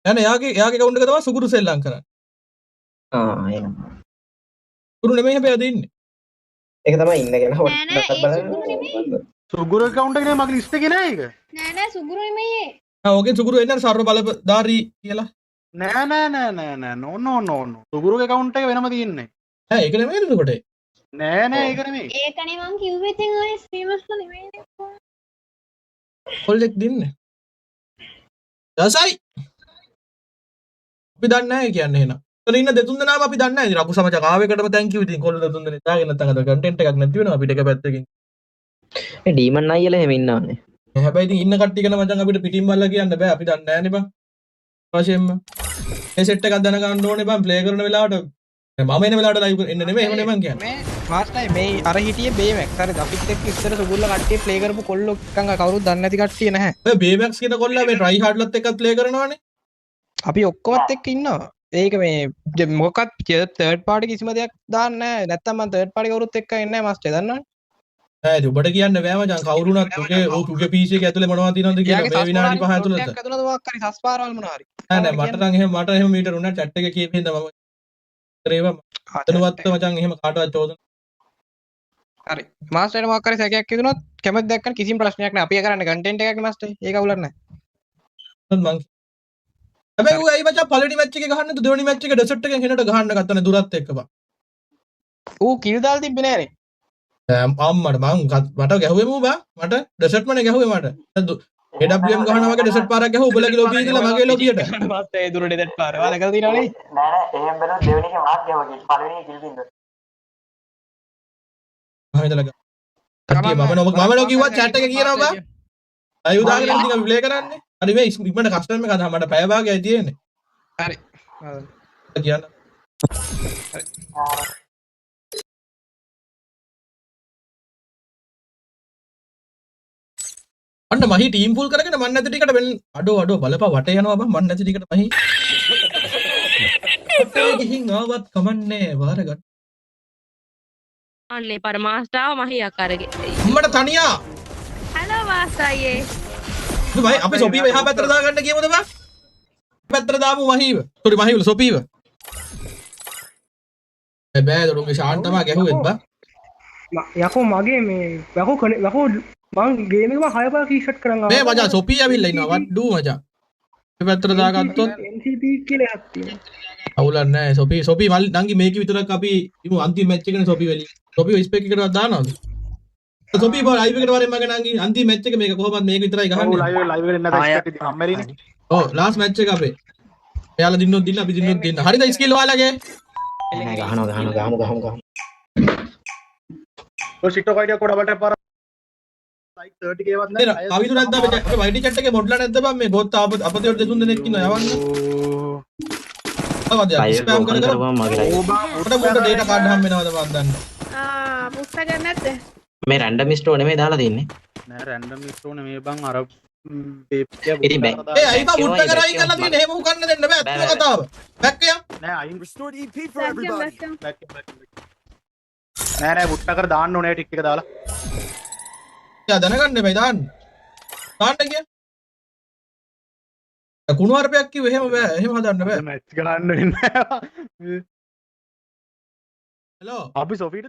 යන්නේ යාගේ account එක තමයි සුගුරු සෙල්ලම් කරන්නේ. එහෙනම්. සුගුරු නෙමෙයි හැබැයි අද ඉන්නේ. ඒක තමයි ඉන්න කියලා නෑ නෑ ඒ සුගුරු නෙමෙයි. සුගුරු account එකේ මගේ ලිස්ට් එකේ නෑ ඒක. නෑ නෑ සුගුරු නෙමෙයි ඒ. ඕකෙන් සුගුරු එන්නේ සර්ව බලධාරී කියලා. නෑ නෝ සුගුරුගේ account එක වෙනම තියෙන්නේ. ඈ ඒක නෙමෙයිද එතකොට? නෑ ඒක නෙමෙයි. ඒකනේ මං කිව්වේ ඉතින් ඔය ස්ට්‍රීමර්ස්ලා නෙමෙයිනේ. කොල්ලෙක් දින්නේ. දසයි. අපි දන්නේ නැහැ කියන්නේ එහෙනම්. එතන ඉන්න දෙතුන් දෙනාම අපි දන්නේ නැහැ. ඉතින් රකු සමච කාවේකටම thank you ඉතින් කොල්ල දෙතුන් දෙනෙක් දාගෙන නැත්නම් අද content එකක් නැති වෙනවා අපිට එක පැත්තකින්. මේ ඩීමන් අයියලා එහෙම ඉන්නවනේ. හැබැයි ඉතින් ඉන්න කට්ටිය ගැන මචං අපිට පිටින් බල්ලා කියන්න බෑ. අපි දන්නේ නැහනේ බං. වශයෙන්ම. මේ සෙට් එකක් දැනගන්න ඕනේ බං ප්ලේ කරන වෙලාවට මම එන වෙලාවට ලයිව් එන්න නෙමෙයි එහෙම නෙමෙයි මං කියන්නේ. මේ මාස්ටර්යි මේ අර හිටියේ බේමැක්ස්. හරිද? අපිත් එක්ක ඉස්සර සුගුල්ලා කට්ටිය ප්ලේ කරපු කොල්ලෝ එකංග කවුරුත් දන්නේ නැති කට්ටිය නැහැ. ඔය බේමැක්ස් කියන කොල්ලා මේ try hardලත් එක්කත් ප්ලේ කරනවානේ. අපි ඔක්කොමත් එක්ක ඉන්නවා. ඒක මේ මොකක්වත් තර්ඩ් පාර්ටි කිසිම දෙයක් දාන්නේ නැහැ. නැත්තම් මම තර්ඩ් පාර්ටි කවුරුත් එක්ක ඉන්නේ නැහැ මාස්ටර් දන්නවනේ. නෑ ඔබට කියන්න බෑ මචං කවුරුණත් ඔගේ PC එක ඇතුලේ මොනවද තියෙනවද කියලා මේ විනාඩි 5 ඇතුළත. ඒක ඇතුළත මොකක් හරි සස්පාරවල් මොනවා හරි. නෑ නෑ මට නම් එහෙම මීටර උනා chat එකේ කියපු හින්දා මම කරේවා දැනුවත්ව මචං එහෙම කාටවත් චෝදනා. හරි. මාස්ටර්ට මොකක් හරි සැකයක් හිතුනොත් කැමති දැක්කම කිසිම ප්‍රශ්නයක් නෑ. අපි කරන්නේ කන්ටෙන්ට් එකක් නේ මාස්ටර්. ඒක අවුලක් නෑ. මං හැබැයි ඌ ඇයි මචං පළවෙනි මැච් එකේ ගහන්නේ නැතු දෙවෙනි මැච් එකේ ඩෙසර්ට් එකෙන් හෙනට ගහන්න ගත්තනේ දුරත් එක්ක බං. ඌ කිල් දාලා තිබ්බේ නෑනේ. අම්මට මට ගැහුවෙම බං මට ඩෙසර්ට් මනේ ගැහුවේ මට. AWM ගහනවා වගේ ඩෙසර්ට් පාරක් ගැහුවා උඹලගේ ලොබිය ඉඳලා මගේ ලොබියට. මාස්ටර් ඒ දුර ඩෙසර්ට් පාර. ඔයාලා කරලා තියනවනේ. නෑ එහෙම බැලුවොත් දෙවෙනි එකේ මාත් ගැහුවා. පළවෙනි එකේ කිල් බින්ද. ආයෙදලා කට්ටිය මම නොකියුවා chat එකේ කියනවා බං. අය උදාගෙන ඉතින් අපි ප්ලේ කරන්නේ. හරි මේ ඉක්මනට කස්ටමර් එක අදා මට පැය භාගයයි තියෙන්නේ. හරි. කියන්න. අන්න මහි ටීම් ෆුල් කරගෙන මන් නැති ටිකට වෙන්න අඩෝ බලපා වට යනවා බං මන් නැති ටිකට මහි. ගිහින් ආවත් කමන්නේ වාර ගන්න. අන්නේ පරමාස්ටාව මහියක් අරගෙන. අම්මට තනියා. හලෝ මාස්ටර් අයියේ. බයි අපි සොපීව එහා පැත්තට දාගන්න කියමුද බං? පැත්තට දාමු මහීව. සෝරි මහීව සොපීව. බෑ දොරුගේ ශාන්තමා ගැහුවෙත් බං. යකෝ මගේ මේ යකෝ මං ගේම් එකම 6 පාර කීෂට් කරන් ආවා. මේ මචං සොපී ඇවිල්ලා ඉන්නවා what do මචං. මේ පැත්තට දාගත්තොත් MCP කියලා එකක් තියෙනවා. අවුලක් නැහැ සොපී මල් නංගි මේක විතරක් අපි ඉමු අන්තිම මැච් එකනේ සොපී වෙලි. සොපී ස්පෙක් එකටවත් දානවද? සොපී බෝ ලයිව් එකට වරෙන් මගේ නංගි අන්තිම මැච් එක මේක කොහොමද මේක විතරයි ගහන්නේ. ඔව් ලයිව් එකට නැත ස්පෙක් ඉතින් අම්මරිනේ. ඔව් ලාස්ට් මැච් එක අපේ. එයාලා දින්නොත් දින්න අපි දින්නොත් දින්න. හරිද ස්කිල් ඔයාලගේ? ගහනවා. ඔය සිටෝ කයිඩියා කොඩ බලට පාර ලයික් 30k වත් නැහැ. කවිදු නැද්ද අපේ YT chat එකේ මොඩ්ලා නැද්ද බං මේ ගොත් අපතේ දෙතුන් දෙනෙක් ඉන්නවා යවන්න. අවදියක් ස්පෑම් කර කර මගේ උඩ ඩේටා කාඩ් හම් වෙනවද මන් දන්නේ. පුස්සා ගන්න නැද්ද? මේ රැන්ඩම් ස්ටෝර් නෙමෙයි දාලා තින්නේ. නෑ රැන්ඩම් ස්ටෝර් නෙමෙයි බං අර ඉතින් බෑ. ඒ අයිපා මුට්ට කරයි කරලා තියෙන එහෙම උකන්න දෙන්න බෑ අත්තුව කතාව. බැක්කියා. නෑ අයින් Restored EP for everybody. නෑ මුට්ට කර දාන්න ඕනේ ටික් එක දාලා. යා දැනගන්න බෑ දාන්න. දාන්න කිය. කුණු හරපයක් කිව්ව එහෙම බෑ. එහෙම හදන්න බෑ. මැච් ගන්න වෙන්නේ හෙලෝ. අපි සොෆීට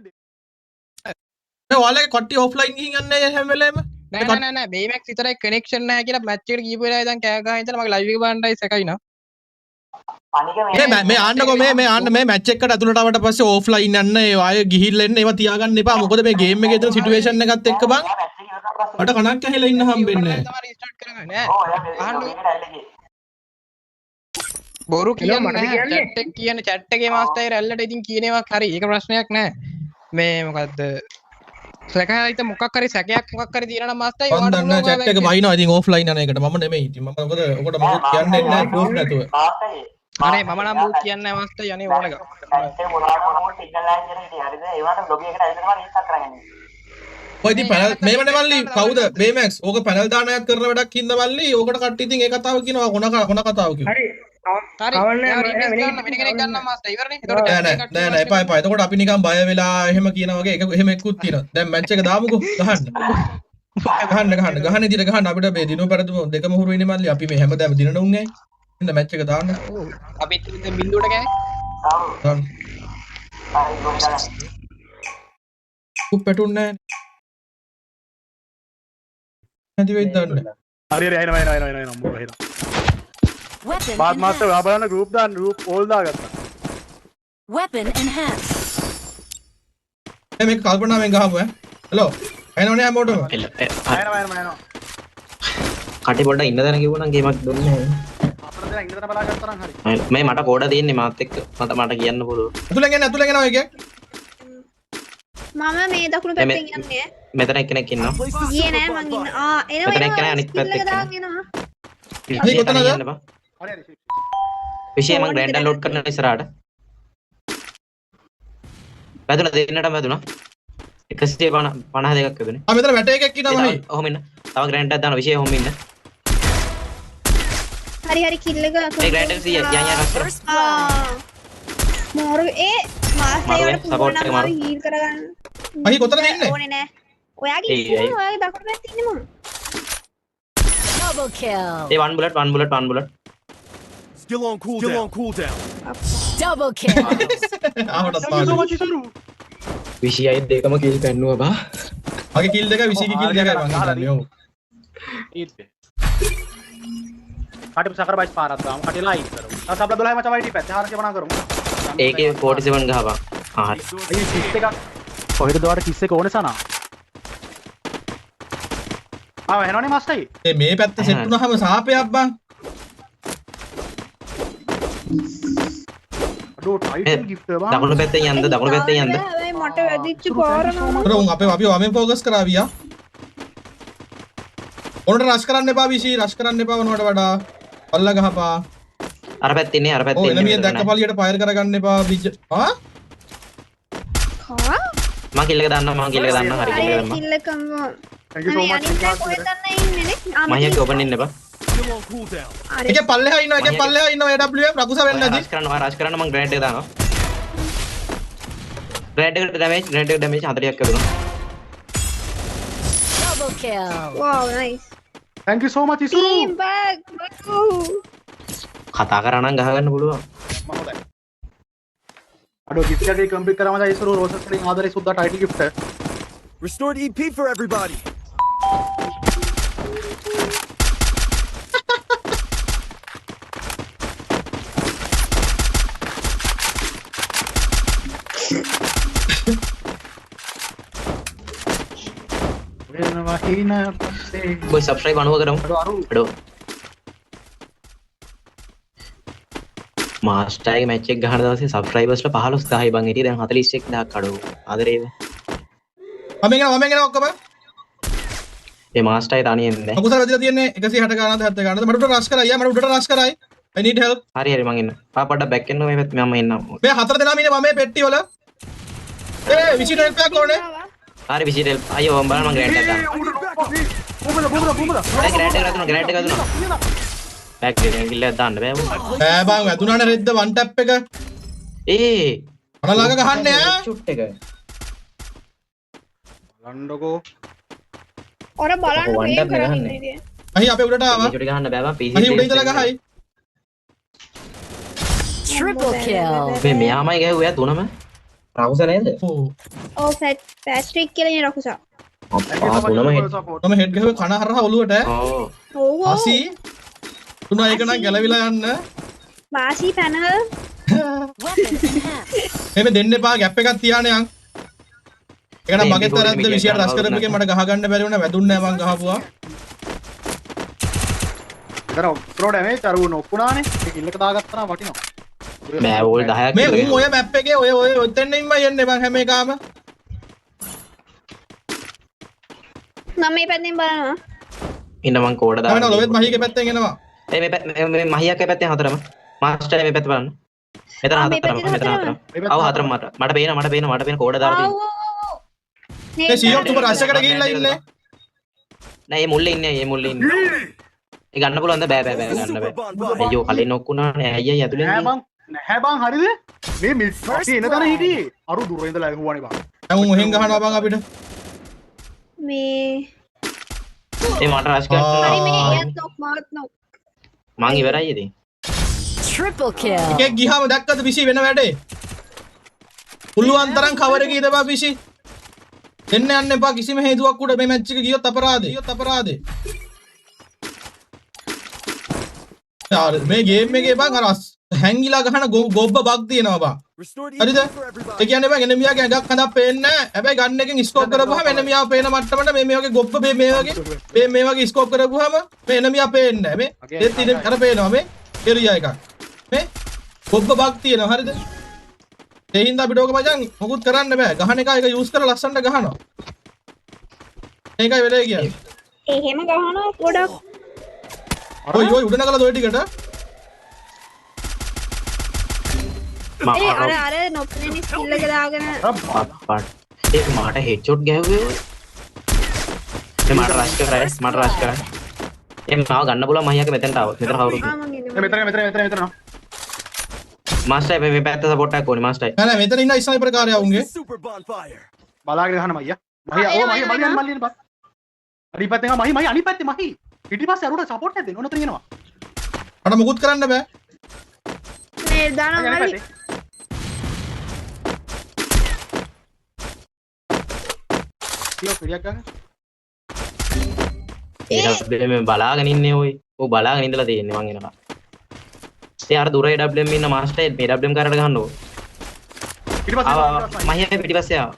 මේ ඔයාලගේ කට්ටිය ඔෆ්ලයින් ගිහින් යන්නේ හැම වෙලේම. නෑ බේමැක්ස් විතරයි කනෙක්ෂන් නැහැ කියලා මැච් එකට ගිහපු වෙලාවේ දැන් කෑ ගහන ඉඳලා මගේ ලයිව් එක බලන්නයි සැකයි නා. මේ ආන්නකෝ මේ ආන්න මේ මැච් එකකට ඇතුළට ආවට පස්සේ ඔෆ්ලයින් යන්න ඒ ආය ගිහිල්ලා එන්න ඒවා තියාගන්න එපා. මොකද මේ ගේම් එකේ තියෙන සිටුේෂන් එකත් එක්ක බං මට කණක් ඇහිලා ඉන්න හම්බෙන්නේ නැහැ. තමයි රීස්ටාර්ට් කරගන්න ඈ. අහන්න බොරු කියන්නේ chat එක කියන්නේ chat එකේ මාස්ටර් රැල්ලට ඉතින් කියන ඒවා හරි. ඒක ප්‍රශ්නයක් නෑ. මේ මොකද්ද සැකයිත මොකක් හරි සැකයක් මොකක් හරි තියෙනවා නම් මාස්ටර් මම දන්නා chat එක වයින්නවා ඉතින් ඔෆ්ලයින් යන එකට මම නෙමෙයි ඉතින් මම මොකද ඔකට මොකුත් කියන්නේ නැහැ ප්‍රූෆ් නැතුව අනේ මම නම් මොකුත් කියන්නේ නැහැ මාස්ටර් යන්නේ ඕන එක ඔය ඉතින් පැනල් මේවනේ මල්ලි කවුද බේමැක්ස් ඕක පැනල් දානයක් කරන වැඩක් හින්දා මල්ලි ඕකට කට්ටිය ඉතින් ඒ කතාව කියනවා කොන කතාව කියනවා හරි වෙන කෙනෙක් ගන්න මාස්ටර් ඉවරනේ නෑ එපා එතකොට අපි නිකන් බය වෙලා එහෙම කියන වගේ එහෙම එක්කුත් තියෙනවා දැන් මැච් එක දාමුකෝ ගහන්න ඉදිරියට ගහන්න අපිට මේ දිනුව පෙරදුම දෙකම හුරු වෙන්නේ මල්ලි අපි මේ හැමදාම දිනන උන්නේ ඉන්න මැච් එක දාන්න අපිත් ඉතින් බින්දුවට ගෑ දාන්න උප්පෙටුන්නේ නැති වෙයිද දන්නේ හරි එනවා මොකද බාත් මාස්ටර් ඔයා බලන්න ගෲප් දාන්න ගෲප් ඕල් දාගත්තා. Weapon enhanced. මේක කල්පනාවෙන් ගහමු ඈ. හෙලෝ. එනවනේ හැමෝටම. එනවා. කටි පොඩ්ඩක් ඉන්න දැන කිව්වනම් ගේමක් දුන්නේ නැහැ. අපිට දැන් ඉඳලා බලාගත්තා නම් හරි. මේ මට කෝඩ තියෙන්නේ මාත් එක්ක මට කියන්න පුළුවන්. අතුලෙන් එනවා එකේ. මම මේ දකුණු පැත්තෙන් යන්නේ. මෙතන එක්කෙනෙක් ඉන්නවා. ගියේ නෑ මං ඉන්න. මෙතන එක්කෙනා අනිත් පැත්තේ එනවා. හරි කොතනද? හරි. විශේෂ මම ග්‍රෑන්ඩ් ඩවුන්ලෝඩ් කරන ඉස්සරහට. වැදුණා දෙන්නටම වැදුණා. 152ක් වැදුනේ. මෙතන වැට එකක් ඉන්නවා මහයි. ඔහොම ඉන්න. තව ග්‍රෑන්ඩ් එකක් දානවා විශේෂ ඔහොම ඉන්න. හරි කිල් එක. මේ ග්‍රෑන්ඩ් එක 100 යන් රස් මෝරු ඒ මාස්ටර්ට සපෝට් එක මාරු. හීල් කරගන්න. මහි කොතනද ඉන්නේ? ඕනේ නෑ. ඔයාගේ ඉන්නේ ඔයාගේ දකුණු පැත්තේ ඉන්නේ මම. Double kill. A one bullet. Still on cooldown. Double kill. ආවටත් පාඩු. විශේෂයි දෙකම කිල් කරනවා බා. මගේ කිල් දෙක 20 කිල් දෙකයි මං හිතන්නේ ඔව්. කටි සකර බයිස් පාරක් දාමු. කටි ලයික් කරමු. තාස අපලා 12 මචං වයිටි පැත්තේ හරක බනා කරමු. ඒකේ 47 ගහපන්. හරි. අයිය කිස් එකක්. කොහෙද දවර කිස් එක ඕනේ සනා. එනවනේ මාස්ටර්. මේ පැත්ත සෙට් වුණාම සාපයක් බං. අඩෝ ටයිටල් ගිෆ්ට් බං. දකුණු පැත්තෙන් යන්න. හැබැයි මට වැදිච්ච පාර නම. උන් අපි වමෙන් ફોකස් කරાවියා. ඔන්නට රෂ් කරන්න එපා විසි රෂ් කරන්න එපා වුණාට වඩා. අල්ල ගහපා. අර පැත්තේ ඉන්නේ. ඔය එනමිය දැක්ක පළියට ෆයර් කරගන්න එපා විජ්. හා? මම කිල් එක දාන්නම් හරි කිල් එක දාන්න. කිල් එකම. Thank you so much. කොහෙද ඉන්නේ නේ? මහියක් ඕපන් ඉන්න එපා. Still on cooldown. එකේ පල්ලෙහා ඉන්නවා AWM රකුස වෙන්නේ නැති. රාජ් කරන්න මම ග්‍රෑන්ඩ් එක දානවා. ග්‍රෑන්ඩ් එකට ඩැමේජ් 40ක් වැදුණා. Double kill. Wow, nice. Thank you so much Isuru. Team back. කතා කරා නම් ගහගන්න පුළුවන්. හොඳයි. අඩෝ ගිෆ්ට් එකේ කම්ප්ලීට් කරාම දැන් ඉසුරු රෝසස් වලින් ආදරේ සුද්දා title gift. Restored EP for everybody. boy subscribe 90 කරමු. අඩෝ. මාස්ටර් එකේ මැච් එක ගහන දවසේ subscribers ලා 15000යි බං හිටියේ දැන් 41000ක් අඩෝ. ආදරේද? මම එනවා ඔක්කොම. ඒ මාස්ටර් එක තනියෙන් නෑ. අකුසල වැදිලා තියන්නේ 160 ගානද 70 ගානද මට උඩට රෂ් කරා අයියා මට උඩට රෂ් කරායි. I need help. හරි හරි මං ඉන්න. පාපඩ බැක් එන්න මේ පැත්ත මම එන්නම්. මේ හතර දෙනාම ඉන්නේ මම මේ පෙට්ටි වල. විසිට help එකක් ඕනේ. හරි විසිටල් අයියෝ මම බලන්න මං ග්‍රෑන්ඩ් එකක් ගන්න. ඒ ග්‍රෑන්ඩ් එක ගන්න ග්‍රෑන්ඩ් එක ගන්න. බැක් ගිල්ල දාන්න බෑ මොකද? බෑ බං වැදුනානේ රෙද්ද වන් ටැප් එක. ඒ මොන ළඟ ගහන්නේ ඈ? ෂුට් එක. බලන්නකෝ. ඔර බලන්න ඔව්, මේ වන්ඩර් නේ කරන්නේ ගහන්නේ. අහි අපේ උඩට ආවා. ෂුට් ගහන්න බෑ බං PC. අහි උඩ ඉඳලා ගහයි. Triple kill. මේ මෙයාමයි ගැහුවා එයා තුනම. රවුස නේද? ඔව්. ඔව් පැස්ට්‍රික් කියලා නේ රකුසා. අප්පා තුනම හෙඩ්. මම හෙඩ් ගහුවේ කන හරහා ඔලුවට ඈ. ඕ. ඔව් අසි තුන එක නම් ගැලවිලා යන්න. වාසි පැනල් Weapon enhanced. මේ දෙන්න එපා ගැප් එකක් තියානේ යන්. ඒක නම් මගේ තරද්ද 28 රස් කරපු එකේ මට ගහ ගන්න බැරි වුණා වැදුන්නේ නැහැ මං ගහපුවා. ඉතන ඔක්කොම ඩැමේජ් අර උන ඔක්කුණානේ. ඒ කිල් එක දාගත්තා නම් වටිනවා. බෑ ඕල් 10ක් මේ විතර උන් ඔය මැප් එකේ ඔය ඔතෙන් ඉන්නයි එන්නේ මං හැම එකම. මම මේ පැත්තෙන් බලනවා. ඉන්න මං කෝඩ දාන්න. තමයි ලොවෙත් මහීගේ පැත්තෙන් එනවා. මේ මහියක්ගේ පැත්තේ හතරම. මාස්ටර් මේ පැත්ත බලන්න. මෙතන ආ, මේ හතරම පැත්තේ මෙතන හතරම. හතරම. ආව හතරම මට පේන කෝඩ දාලා ඔව් තියෙනවා. මේ සීයෝ තුම රස් එකට ගිහිල්ලා ඉන්නේ. නෑ මේ මුල්ලේ ඉන්නේ ඒ ගන්න පුළුවන්ද බෑ ගන්න බෑ. අයියෝ කලින් නොක්කුණානේ අයියයි ඇතුලෙන් නෑ බං නැහැ බං හරිද? මේ මිස් අපි එන තැන හිටියේ. අරු දුර ඉඳලා ඇහුවානේ බං. දැන් උන් ඔහෙන් ගහනවා බං අපිට. මේ ඒ මට රෂ් හරි මේ කරනවා. එයත් නොක් මාත් නොක්. මං ඉවරයි ඉතින්. Triple kill. එකෙක් ගියාම දැක්කද පිසි වෙන වැඩේ. පුළුවන් තරම් කවර එකේ ඉඳපන් පිසි. එන්න යන්න එපා කිසිම හේතුවක් උඩ මේ මැච් එක ගියොත් අපරාධේ. යාර මේ ගේම් එකේ බං අර හැංගිලා ගහන ගොබ්බ බග් තියෙනවා බං. Restored හරිද? EP for everybody. ඒ කියන්නේ බං එනමියාගේ ඇඟක් හදක් පේන්නේ නැහැ. හැබැයි ගන්න එකෙන් ස්කෝප් කරපුවාම එනමියා පේන මට්ටමට මේ වගේ ගොබ්බ මේ වගේ ස්කෝප් කරපුවාම මේ එනමියා පේන්නේ නැහැ. මේ ඒත් ඉතින් අර පේනවා මේ එරියා එකක්. මේ ගොබ්බ බග් තියෙනවා හරිද? ඒ හින්දා අපිට ඕක මචං මොකුත් කරන්න බෑ. ගහන එක යූස් කරලා ලස්සනට ගහනවා. ඒකයි වෙලේ කියන්නේ. එහෙම ගහනවා ගොඩක්. ඔය උඩ නගලා ඔය ටිකට ඒ අර නොපෙනෙන ස්කිල් එක දාගෙන අප්පා ඒ මට හෙඩ්ෂොට් ගැහුවේ ඔය. ඒ මට රෂ් කරා ඒ මාව ගන්න පුළුවන් මහියක මෙතනට ආව. මෙතන කවුරුද? ආ මං එන්නේ. මෙතන. මාස්ටර් මේ පැත්ත සපෝට් එකක් ඕනේ මාස්ටර්. නෑ මෙතන ඉන්න ස්නයිපර් කාර්යය උන්ගේ. Super bonfire. බලාගෙන ගහන මයියා. මයියා ඕ මයියා මල්ලියන් බස්. අනිත් පැත්තෙන් මහි අනිත් පැත්තේ මහි. පිටිපස්සේ අරුට සපෝට් එකක් දෙන්න ඕන උතන එනවා. අර මොකුත් කරන්න බෑ. මේ දානවා හරි. කිලෝ පිළියක් ගන්න. ඒ මේ බලාගෙන ඉන්නේ ඔය. ඔව් බලාගෙන ඉඳලා තියෙන්නේ මං එනවා. ඒ අර දුර AWM ඉන්න මාස්ටර් මේ AWM කරට ගන්නකො. පිටිපස්සේ මහියක පිටිපස්සේ ආවා.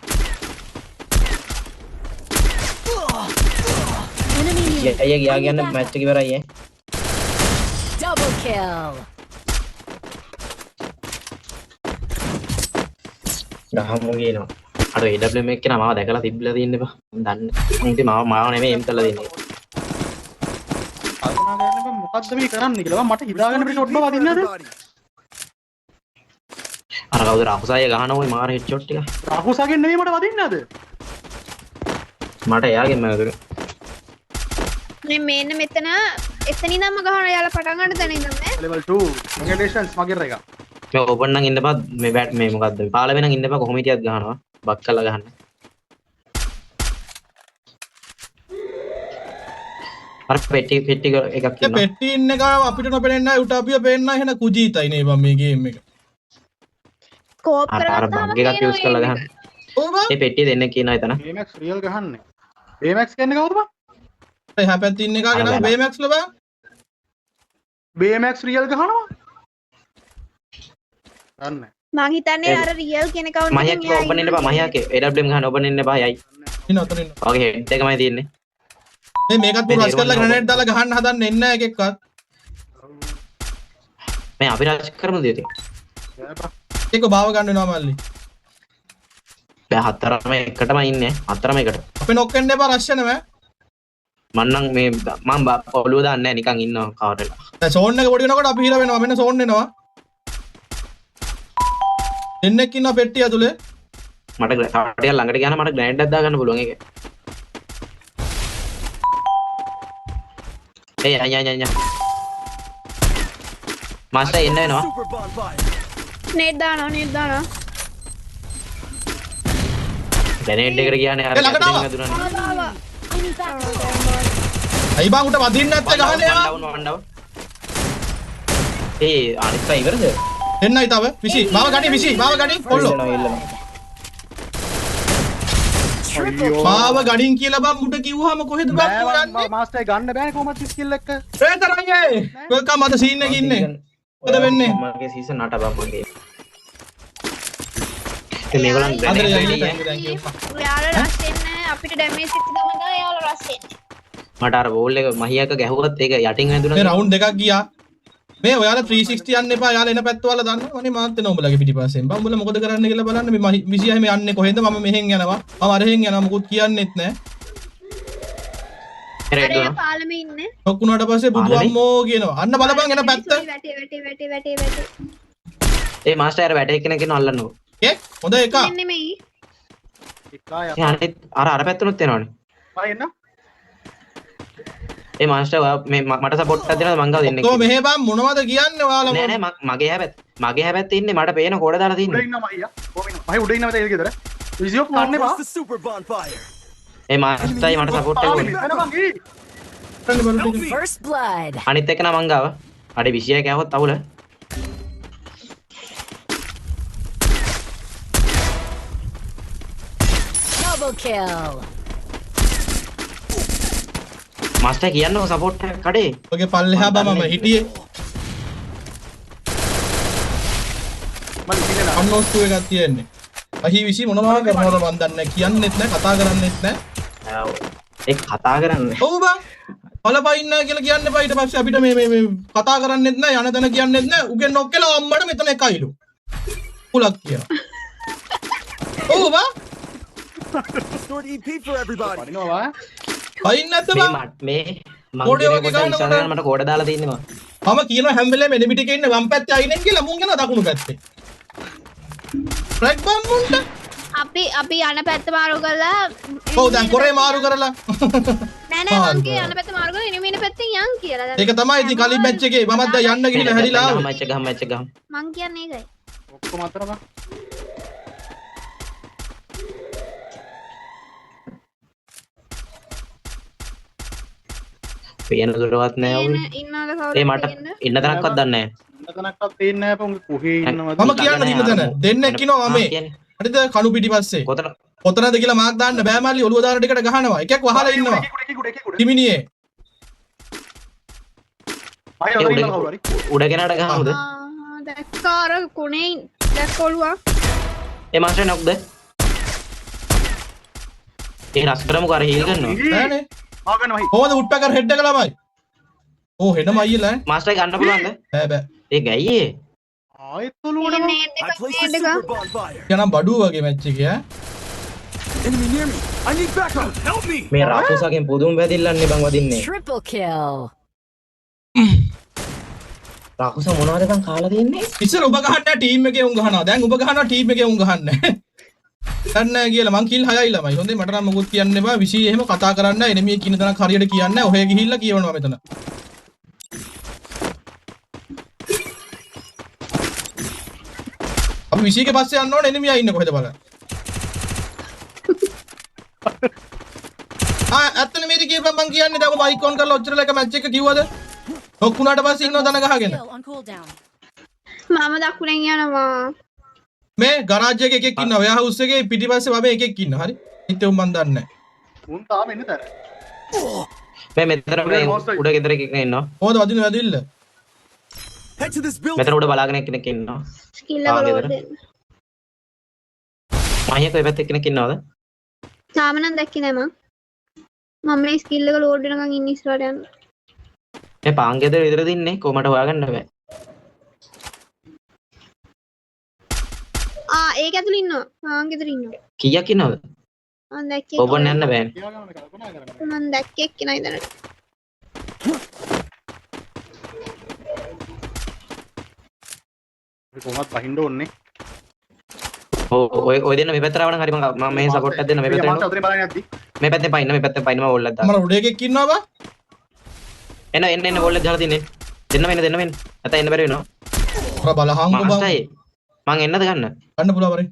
Enemy near. අයියා ගියා කියන්නේ මැච් එක ඉවරයි ඈ. Double kill. ගහමු කියනවා. අර AWM එක කෙනා මාව දැකලා තිබ්බලා තියෙන්න එපා. මම දන්නේ. මම ඉතින් මාව නෙමෙයි එම් කරලා දෙන්නේ. කල්පනා කරන්න බෑ මොකද්ද මේ කරන්නේ කියලා. මට හිතාගෙන මේ ෂොට් බව අදින්නද? අර කවුද රාහුසාය ගහන ওই මාර හෙඩ්ෂොට් ටික. රාහුසගෙන් නෙමෙයි මට වදින්නද? මට එයාගෙන් මෑදුනේ. මේ මේන්න මෙතන එතනින් නම් ගහන යාලා පටන් ගන්න තැන ඉඳන් මේ level 2 congratulations මගේ රේක. මේ ඕපන් නම් ඉන්න බා මේ බෑට් මේ මොකද්ද මේ පාල වෙනන් ඉන්න බා කොහොම හිටියත් ගහනවා. බක් කරලා ගහන්න. අර පෙට්ටි එකක් ඒ ඉන්නවා. පෙට්ටි ඉන්න එක අපිට නොපෙනෙන්නේ නැහැ උටාපිය පේන්නේ නැහැ එහෙනම් කුජීතයි නේ බං මේ ගේම් එක. ස්කෝප් අර කරගත්තාම බග් එකක් යූස් කරලා ගහන්න. ඔව් බං. මේ පෙට්ටිය දෙන්න කියනවා එතන. BMX real ගහන්නේ. BMX කියන්නේ කවුද බං? එහා පැත්තේ ඉන්න එකගේ නම බේමැක්ස් ල බං. BMX real ගහනවා? ගන්න. මං හිතන්නේ අර රියල් කියන කවුන්ට් මහියක ඕපන් ඉන්න බා මහියක AWM ගහන්න ඕපන් ඉන්න බා යයි. ඉන්න උතන ඉන්න. ඔගේ හෙඩ් එකමයි තියෙන්නේ. මේ මේකත් පුරස් කරලා ග්‍රැනේඩ් දාලා ගහන්න හදන්නේ නැහැ එකෙක්වත්. මේ අපි රාජ් කරමුද ඉතින්? ඒක බාව ගන්න වෙනවා මල්ලි. බෑ හතරම එකටම ඉන්නේ. හතරම එකට. අපි නොක් වෙන්න එපා රෂ් වෙනවා. මන්නම් මේ මම ඔළුව දාන්නේ නැහැ නිකන් ඉන්නවා කවර් එක. දැන් සෝන් එක පොඩි වෙනකොට අපි හිර වෙනවා. මෙන්න සෝන් එනවා. දෙන්නෙක් ඉන්නවා පෙට්ටිය ඇතුලේ. මට ටිකක් ළඟට ගියාම මට ග්‍රෑන්ඩ් එකක් දාගන්න පුළුවන් ඒක. ඒ අයියා මාස්ටර් එන්න වෙනවා. Super bonfire. නෙට් දානවා. ග්‍රෑන්ඩ් එකට ගියානේ අර ළඟට ආවා. දුරන්නේ. අයි බං උට වදින්න නැත්තේ ගහන්නේ යා. වන් ඩවුන්. ඒ අනිත් අය ඉවරද? එන්නයි තව. විසි. මාව ගඩි කොල්ලෝ. මාව ගඩින් කියලා බං මුට කිව්වහම කොහෙද බං යන්නේ? මාස්ටර් ගන්න බෑනේ කොහොමද ස්කිල් එක. ඒතරයි. වෙල්කම් අද සීන් එකේ ඉන්නේ. මොකද වෙන්නේ? මගේ සීසන් 8 බං මගේ. මේගොල්ලන් අදට ග්‍රෑන්ඩ් යන්නේ. එකේ thank you. ඔයාලා රස් වෙන්නේ අපිට ඩැමේජ් එක ගමන් එයාලා රස් වෙන්නේ. මට අර බෝල් එක මහියක ගැහුවත් ඒක යටින් වැදුනා. මේ රවුන්ඩ් දෙකක් ගියා. මේ ඔයාලා 360 යන්න එපා. යාලා එන පැත්ත වල දන්නවනේ මාත් එනවා උඹලගේ පිටිපස්සෙන්. බං උඹලා මොකද කරන්න කියලා බලන්න. මේ 26 මේ යන්නේ කොහෙන්ද? මම මෙහෙන් යනවා. මම අරහෙන් යනවා. මොකුත් කියන්නෙත් නැහැ. රෙඩ් අර වෙනවා. පාලමේ ඉන්නේ. ඔක්කුණාට පස්සේ බුදු අම්මෝ කියනවා. අන්න බලපන් එන පැත්ත. වැටේ. ඒ මාස්ටර් අර වැටේ කෙනෙක් ඉන්න අල්ලන්නකො. ඒ හොඳ එක. එන්නේ මේ. එකයි ඒ අනිත් අර පැත්තනොත් එනවනේ. මම එන්න. ඒ මාස්ටර් ඔයා මේ මට සපෝට් එකක් දෙනවද මං ගාව දෙන්නෙක්. ඔය මෙහෙ බං මොනවද කියන්නේ ඔයාලා? නෑ මගේ හැබැත් ඉන්නේ මට පේන කෝඩ දාලා උඩ තින්නේ. ඉන්නවා මහියා. කොහොම ඉන්නවා? මහි උඩ ඉන්නවද ඒක ගෙදර? විසියෝ ගන්න එපා. The super bonfire. ඒ මාස්ටර්යි මට සපෝට් එක ඕනේ. එන්න බං ඊ. First blood. අනිත් එක නම් මං ගාව. අඩේ 26 කෑවොත් අවුල. Double kill. මාස්ටර් කියන්නකො සපෝට් එක කඩේ. ඔගේ පල්ලෙහා බමම හිටියේ. මම ඉතින් අන්නෝස්තු එකක් තියෙන්නේ. අහි විසි මොනවා කරනවද මන් දන්නේ නැහැ. කියන්නෙත් නැහැ, කතා කරන්නෙත් නැහැ. ඒක කතා කරන්නේ. ඔව් බං. බලපයින් නැහැ කියලා කියන්න එපා. ඊට පස්සේ අපිට මේ කතා කරන්නෙත් නැහැ, යන දන කියන්නෙත් නැහැ. උගෙන් නොක්කලා අම්මට මෙතන එකයිලු. කුලක් කියනවා. ඔව් බං. Restored EP for everybody. පනිනවා. පයින් නැද්ද බං? මේ මං කෝඩේ කියන වගේ කොට ගන්න ඉස්සරහට මට කෝඩ දාලා තින්නේ මම. මම කියනවා හැම වෙලේම එනිමි ටිකේ ඉන්න වම් පැත්තේ අයිනෙන් කියලා මුන් යනවා දකුණු පැත්තේ. රයිට් බං මුන්ට. අපි යන පැත්ත මාරු කරලා ඔව් දැන් කොරේ මාරු කරලා. නෑ මං කිය යන පැත්ත මාරු කරලා එනිමින පැත්තෙන් යන් කියලා. දැන් ඒක තමයි ඉතින් කලින් මැච් එකේ මමත් දැන් යන්න ගිහිල්ලා හැදිලා ආවේ. මැච් එක ගහමු. මං කියන්නේ ඒකයි. ඔක්කොම අතර බං. පේන දුරවත් නෑ ඔව්. ඉන්නවද ඒ මට ඉන්න තරක්වත් දන්නේ නෑ. ඉන්න තැනක්වත් පේන්නේ නැහැ පොන් කොහේ ඉන්නවද? මම කියන්න දින දන දෙන්නෙක් ඉනවා මේ. හරිද කණු පිටිපස්සේ. කොතන කොතනද කියලා මාක් දාන්න බෑ මල්ලි ඔළුව දාන ටිකට ගහනවා. එකෙක් වහලා ඉන්නවා. එකෙකුට. තිමිනියේ. මහි අතර ඉන්න කවුරු හරි. උඩ ගෙනාට ගහමුද? දැක්කාර කොනේ දැක්කොළුවා. ඒ මාස්ටර් නොක්ද? ඒ රස් කරමුකෝ අර හීල් කරනවා. නෑනේ. ආගන්න මහි. කොහොමද උඩ්පැකර් හෙඩ් එක ළමයි? ඕ හෙඩම අයියලා ඈ. මාස්ටර් ගන්න පුළුවන්ද? බෑ. ඒ ගෑයේ. ආයෙත් ඔලුවට බං. I placed the super bonfire. කියනම් බඩුව වගේ මැච් එකේ ඈ. Enemy near me. I need backup. Help me. මේ රාකුසගෙන් පුදුම වැදිල්ලන්නේ බං වදින්නේ. Triple kill. රාකුස මොනවද බං කාලා තින්නේ? ඉස්සර ඔබ ගහන්න ටීම් එකේ උන් ගහනවා. දැන් ඔබ ගහනවා ටීම් එකේ උන් ගහන්නේ. දන්නේ කියලා මං කිල් 6යි ළමයි. හොඳේ මට නම් මොකුත් කියන්න එපා. විශී එහෙම කතා කරන්න නැහැ. එනිමිය කින තනක් හරියට කියන්නේ නැහැ. ඔහෙ ගිහිල්ලා කියවනවා මෙතන. අපි විශීගේ පස්සේ යන්න ඕනේ එනිමියා ඉන්නේ කොහෙද බලන්න. ඇත්තනේ මේක කියපන් මං කියන්නේ දැන් ඔබ මයික් ඔන් කරලා ඔච්චර ලක මැච් එක කිව්වද? ඔක්කුණාට පස්සේ ඉන්නව දන ගහගෙන. Kill on cooldown. මම දකුණෙන් යනවා. මේ ගරාජ් එකේ එකෙක් ඉන්නවා. වෙයා හවුස් එකේ පිටිපස්සේ වමේ එකෙක් ඉන්නවා. හරි. හිතේ උන් මන් දන්නේ නැහැ. උන් තාම ඉන්න තැන. මේ මෙතන මේ උඩ ගෙදර එකක් ඉන්නවා. කොහොමද වදින වැදිල්ල? Head to this building. මෙතන උඩ බලාගෙන කෙනෙක් ඉන්නවා. ස්කිල් එක ලෝඩ් දෙන්න. මහියක ඔය පැත්තේ කෙනෙක් ඉන්නවද? තාම නම් දැක්කේ නෑ මං. මම මේ ස්කිල් එක ලෝඩ් වෙනකන් ඉන්න ඉස්සරහට යන්න. මේ පාන් ගෙදර විතරද ඉන්නේ කොහමද හොයාගන්න බෑ. ඒක ඇතුළේ ඉන්නවා. ආන් ගෙදර ඉන්නවා. කීයක් ඉන්නවද? මම දැක්කේ ඕපන් යන්න බෑනේ. මම දැක්කේ එක්කෙනා ඉඳලා කොහොමත් බහින්න ඕනේ. ඔය දෙන්න මේ පැත්තට ආවනම් හරි මම මේ සපෝට් එකක් දෙන්න මේ පැත්තට මාස්ටර් උතරින් බලන්න යද්දි. මේ පැත්තෙන් පයින්න මේ පැත්තෙන් පයින්න මම වෝල් එකක් දාන්න. මම උඩ එකෙක් ඉන්නවා බා. එන්න වෝල් එක දාලා තින්නේ. දෙන්න මෙන්න නැත්නම් එන්න බැරි වෙනවා. ඔර බලහංගු බං. මාස්ටර් මං එන්නද ගන්න? ගන්න පුළුවන් වරේ.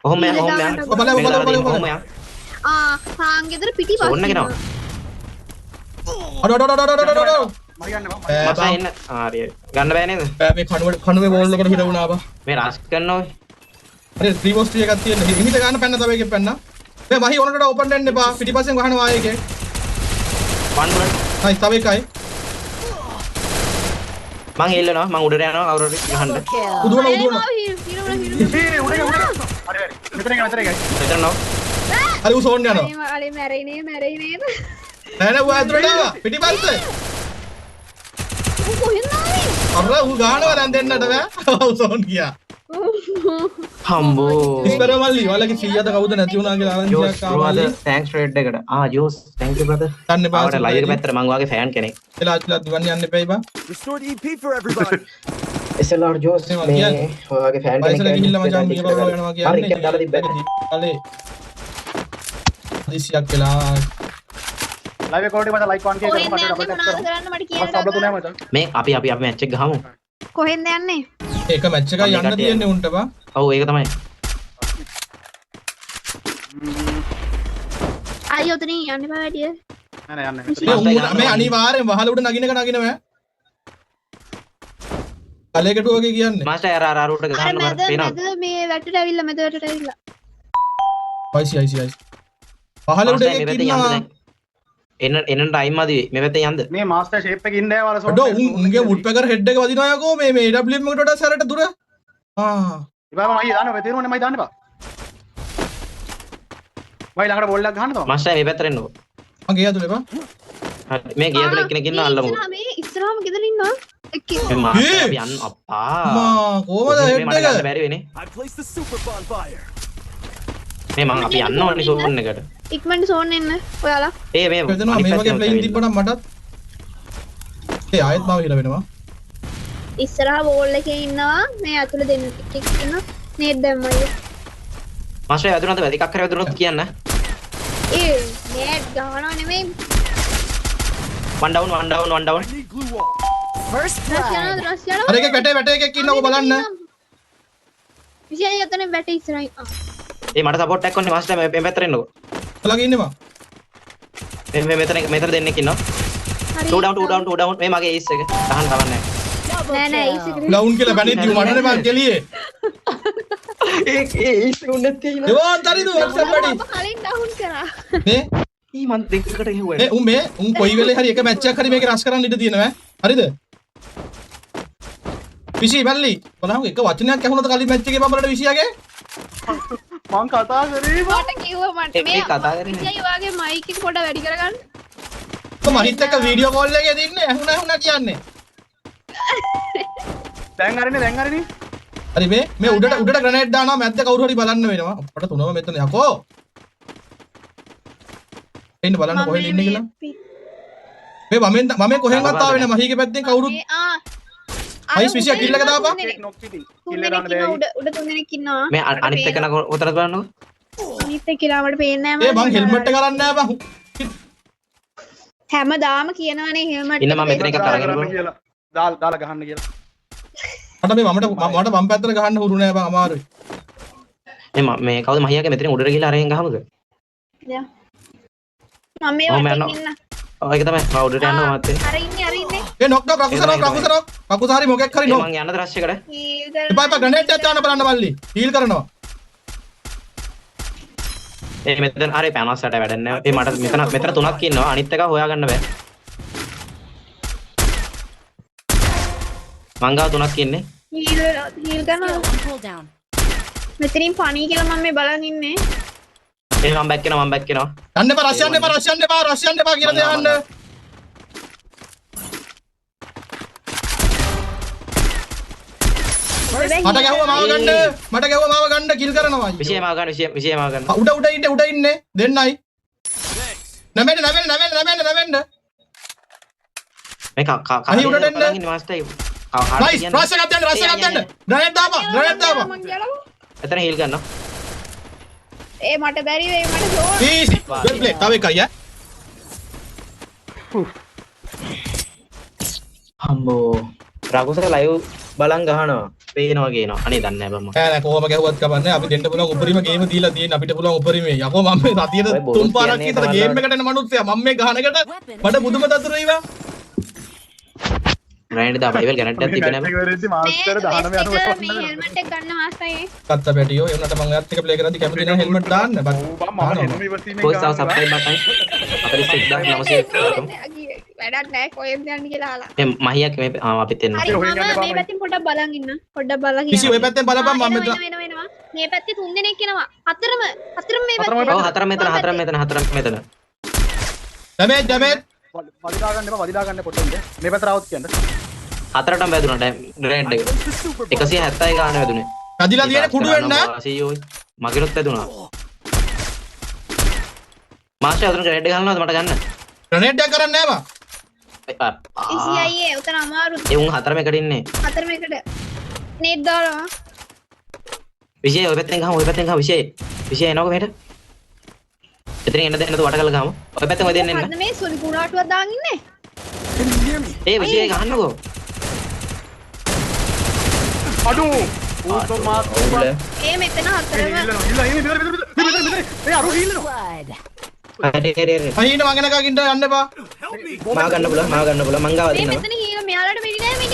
ඔහොම යන්න. ඔහොම යන්න. පාන් ගෙදර පිටිපස්සේ ඕන්න කෙනා. අඩ මරි යන්න බං. මාස්ටර් එන්න. හරි. ගන්න බෑ නේද? බෑ මේ කණුවේ වෝල් එකට හිර වුණා බා. මේ රාස් කරනවා ඔය. හරි 3 වෝස් 3 එකක් තියෙන. හිත ගන්න පැන්න තව එකෙක් පැන්න. මේ මහි ඕනකට ඕපන් දෙන්න එපා. පිටිපස්සෙන් වහනවා ආයේ එකේ. වන් බුලට්. හයි තව එකයි. මං එල්ලනවා මං උඩට යනවා කවුරු හරි ගහන්න. kill. උදුවන හරි හරි. මෙතන එක. මෙතන නෝ. හරි උසෝන් යනවා. අලේ මැරෙන්නේ නෑ නෑ ඌ ඇතුලට ආවා. පිටිපස්සේ. ඌ කොහෙන්ද ආවේ? අර ඌ ගහනවා දැන් දෙන්නට බෑ. උසෝන් ගියා. හම්බෝ. ඉස්පර මල්ලි ඔයාලගේ 100ද කවුද නැති වුණා කියලා ආරංචියක් ජෝස් ආවා. තෑන්ක්ස් රේඩ් එකට. Jos thank you brother. ගන්න එපා. ආවට ලයිව් එක පැත්තට මං වාගේ ෆෑන් කෙනෙක්. එලා දුවන්න යන්න එපයි බා. Restored EP for everybody. SLR Jos මේ මේ කියන්නේ. ඔයාගේ ෆෑන් කෙනෙක්. පයිසල ගිහිල්ලා මචං මිය බරව යනවා කියන්නේ. හරි ඒක දාලා තිබ්බා. අලේ. දිසියක් කියලා. ලයිව් එක කොහොමද මචං ලයික් 1k කොහෙන්ද කරලා යන්නේ මට මොනවද කරන්න මට මම සබ්ල තුනේ කියන්න මචං. මේ අපි මැච් එක ගහමු. කොහෙන්ද යන්නේ? ඒක මැච් එකයි යන්න තියෙන්නේ උන්ට බා. ඔව් ඒක තමයි. අයියෝ උතනින් යන්න එපා වැඩිය. නෑ යන්න. මේ අනිවාර්යෙන් වහල උඩ නගින එක නගිනව. කලයකට වගේ කියන්නේ. මාස්ටර් අර උඩට අර ගහන්න මම මැද පේනවා. මේ වැටට ඇවිල්ලා මැද වැටට ඇවිල්ලා. අයිසි. වහල උඩ එකක් ඉන්නවා. එන්න ටයිම් මදි මේ පැත්තේ යන්න. මේ මාස්ටර් ෂේප් එකේ ඉන්නේ වල සෝඩ්. අඩෝ උන්ගේ වුඩ් පැකර් හෙඩ් එක වදිනවා යකෝ මේ AWM එකට වඩා සැරට දුර. ඉබාම මයි දාන්න ඔය තේරුණේ මයි දාන්න බා. මයි ළඟට බෝල් එකක් ගහන්න තව. මාස්ටර් මේ පැත්තට එන්නකෝ. මං ගියා තුලේ බා. හරි මේ ගිය ඇතුලේ එක්කෙනෙක් ඉන්නවා අල්ලමු. මේ ඉස්සරහම ගෙදර ඉන්නවා. එක්කේ. මේ මාස්ටර් අපි යන්න අප්පා. කොහමද හෙඩ් මට ගන්න එක? බැරි වෙන්නේ. I placed the super bonfire. මේ මං අපි යන්න ඕනේ සෝන් එකට. ඉක්මනට සෝන් එන්න ඔයාලා. මේ වෙදෙනවා මේ වගේ ප්ලේන් තිබ්බනම් මටත්. ආයෙත් මාව හිර වෙනවා. ඉස්සරහා වෝල් එකේ ඉන්නවා. මේ අතුල දෙන්න එකෙක් ඉන්නවා. නේත් දැම්මයි. මාස්ටර් වැදුනද එකක් හරි වැදුනොත් කියන්න. නේත් ගහනවා නෙමෙයි. one down. I need glue wall. First රස් blood. යනවා රස් යනවා. අර එකේ වැටේ එකක් ඉන්නකෝ බලන්න. විශේෂයෙන් යතන බැට ඉස්සරහින්. ඒ මට සපෝට් එකක් ඕනේ මාස්ටර් මේ පැත්තට එන්නකෝ. ළඟ ඉන්නේ මං. මේ මෙතන දෙන්නෙක් ඉන්නවා. හරි. 2 down මේ මගේ ඒස් එක. ගහන්න කවන්නේ නෑ ඉස්සරහ. ලවුන් කියලා බැනිද්දි මටනේ මං කෙලියේ. ඒ ඒස් උන්නේ තියෙනවා. ඒවන් තරිදු WhatsApp වැඩි. කලින් ඩවුන් කරා. මේ ඊ මන් දෙකකට හෙව්වා. උන් කොයි වෙලේ හරි එක මැච් එකක් හරි මේක රස් කරන්න ඉඩ තියෙනවා. හරිද? විසි මල්ලි බලහන් එක වචනයක් ඇහුණාද කලින් මැච් එකේ බබලට විසියාගේ? මං කතා කරේ මට කිව්වා මට මේ කතා කරන්නේ. විජයි වාගේ මයික් එක පොඩ්ඩක් වැඩි කරගන්න. මහිත් එක්ක වීඩියෝ කෝල් එකේ දින්නේ ඇහුණා කියන්නේ. දැන් අරිනේ. හරි මේ උඩට ග්‍රනේඩ් දානවා මැද්ද කවුරු හරි බලන්න වෙනවා. අපට තුනම මෙතන යකෝ. එන්න බලන්න කොහෙද ඉන්නේ කියලා. මේ මම කොහෙන්වත් ආවේ නැහැ මහීගේ පැත්තෙන් කවුරුත්. අයිස් විසිය කිල් එක දාපන්. නොක් පිටින්. උඩ තුන් දෙනෙක් ඉන්නවා. මේ අනිත් එක නක උතර බලන්නකෝ. අනිත් එක කියලා මට පේන්නේ නැහැ. මං හෙල්මට් එක ගන්න නැහැ බං. හැමදාම කියනවනේ හෙල්මට් ඉන්න මම මෙතන එකක් අරගෙන බලමු. කියලා. දාලා ගහන්න කියලා. මට මට වම් පැත්තට ගහන්න හුරු නෑ බං අමාරුයි. මේ කවුද මහියාගේ මෙතන උඩට ගිහලා අරගෙන ගහමුද? යා. මම මේ ඔව්, වටේ මම ඉන්න. ඔව් ඒක තමයි. මම උඩට යනවා මාත් එක්ක. අර ඉන්නේ. ඒ නොක් කකුස හරි මොකෙක් හරි නොක්. මං යන්නද රෂ් එකට? හීල් එපා ග්‍රනේඩ් එකක් දාන්න බලන්න මල්ලි. හීල් කරනවා. මෙතන හරි පැනස්සට වැඩක් නැහැ. ඒ මට මෙතන තුනක් ඉන්නවා. අනිත් එක හොයාගන්න බෑ. මං ගාව තුනක් ඉන්නේ. හීල් කරනවා. Pull down. මෙතනින් පණී කියලා මම මේ බලන් ඉන්නේ. ඒ මම බැක් වෙනවා. යන්න එපා රෂ් යන්න එපා කියලා දෙයන්න. මට ගැහුවා මාව ගන්න. මට ගැහුවා මාව ගන්න කිල් කරනවා. විශේෂ මාව ගන්න විශේෂ මාව ගන්න. උඩ ඉන්නේ දෙන්නයි. නැමෙන්න. මේ අහි උඩට එන්න. ඉන්නේ මාස්ටර්. නයිස්. රස් එකක් දෙන්න. ග්‍රනේඩ් දාපන්. මං ගලව. එතන හීල් ගන්නවා. ඒ මට බැරි වෙයි මට සෝන්. ඊසි. වෙල් ප්ලේ. තව එකයි ඈ. අම්බෝ. රාගුසක ලයිව් බලන් ගහනවා. පේනවා කියනවා. අනේ දන්නේ නැහැ බම්ම. නෑ කොහොම ගැහුවත් කවන්නේ අපි දෙන්න පුළුවන් උපරිම ගේම දීලා තියෙන අපිට පුළුවන් උපරිමේ යකෝ මම මේ රතියට තුන් පාරක් විතර ගේම් එකට එන මනුස්සයා මම මේ ගහන එකට මට බුදුම දතුරු ඉවා ග්‍රයින්ඩ් දාපන් ඉවල් ග්‍රයින්ඩ් එකක් තිබෙන්නේ නැහැ මාස්ටර් 19 මේ හෙල්මට් එක ගන්න මාස්ටර් කත්ත පැටියෝ එන්නට මම එයත් එක ප්ලේ කරද්දි කැමති නැහැ හෙල්මට් දාන්න බත් මම එනම ඉවසීමේ පොස්ට් ආව සබ්ස්ක්‍රයිබ් බටන් 46900 වැඩක් නැහැ කොහෙන්ද යන්නේ කියලා අහලා. මේ මහියක් මේ අපිත් එන්න හරි මම මේ පැත්තෙන් පොඩ්ඩක් බලන් ඉන්න. පොඩ්ඩක් බලන් ඉන්න. කිසි ඔය පැත්තෙන් බලපන් මම මෙතන වෙනවා. මේ පැත්තේ තුන් දෙනෙක් එනවා. හතරම මේ ඔව් හතර මෙතන ඩැමේජ් වලිදා ගන්න එපා වලිදා ගන්න පොට්ටෙන්ද මේ පැත්තට આવුත් කියන්න හතරටම වැදුනා ග්‍රයින්ඩ් එක 170 ගාන වැදුනේ නදිලා තියෙන කුඩු වෙන්න සීයෝ මගිනුත් වැදුනා මාස්ටර් අතන ග්‍රයින්ඩ් එක ගන්නවද මට ගන්න ග්‍රනේඩ් එක කරන්නේ නැහැ මම ඉසි අයියේ උතන අමාරු. ඒ උන් හතරම එකට ඉන්නේ හතරම එකට නේද දාලා. විශේෂ ඔය පැත්තෙන් ගහමු විශේෂ එනකො මෙහෙට එතනින් එන්න දෙන්නද වට කරලා ගහමු ඔය පැත්තෙන් ඔය දෙන්න එන්න අන්න මේ සොලි කුණාටුවක් දාන් ඉන්නේ. ඒ විශේෂ ගහන්නකෝ අඩු ඌ මාස්ටර් ඒ මෙතන හතරම මේ අරු හීල්නවා Blood. අහින මගනකකින්ට යන්න එපා මාව ගන්න පුළුවන් මං ගාව මේ දෙන්නවා මෙතන හීල මෙයාලට මෙඩි නෑ.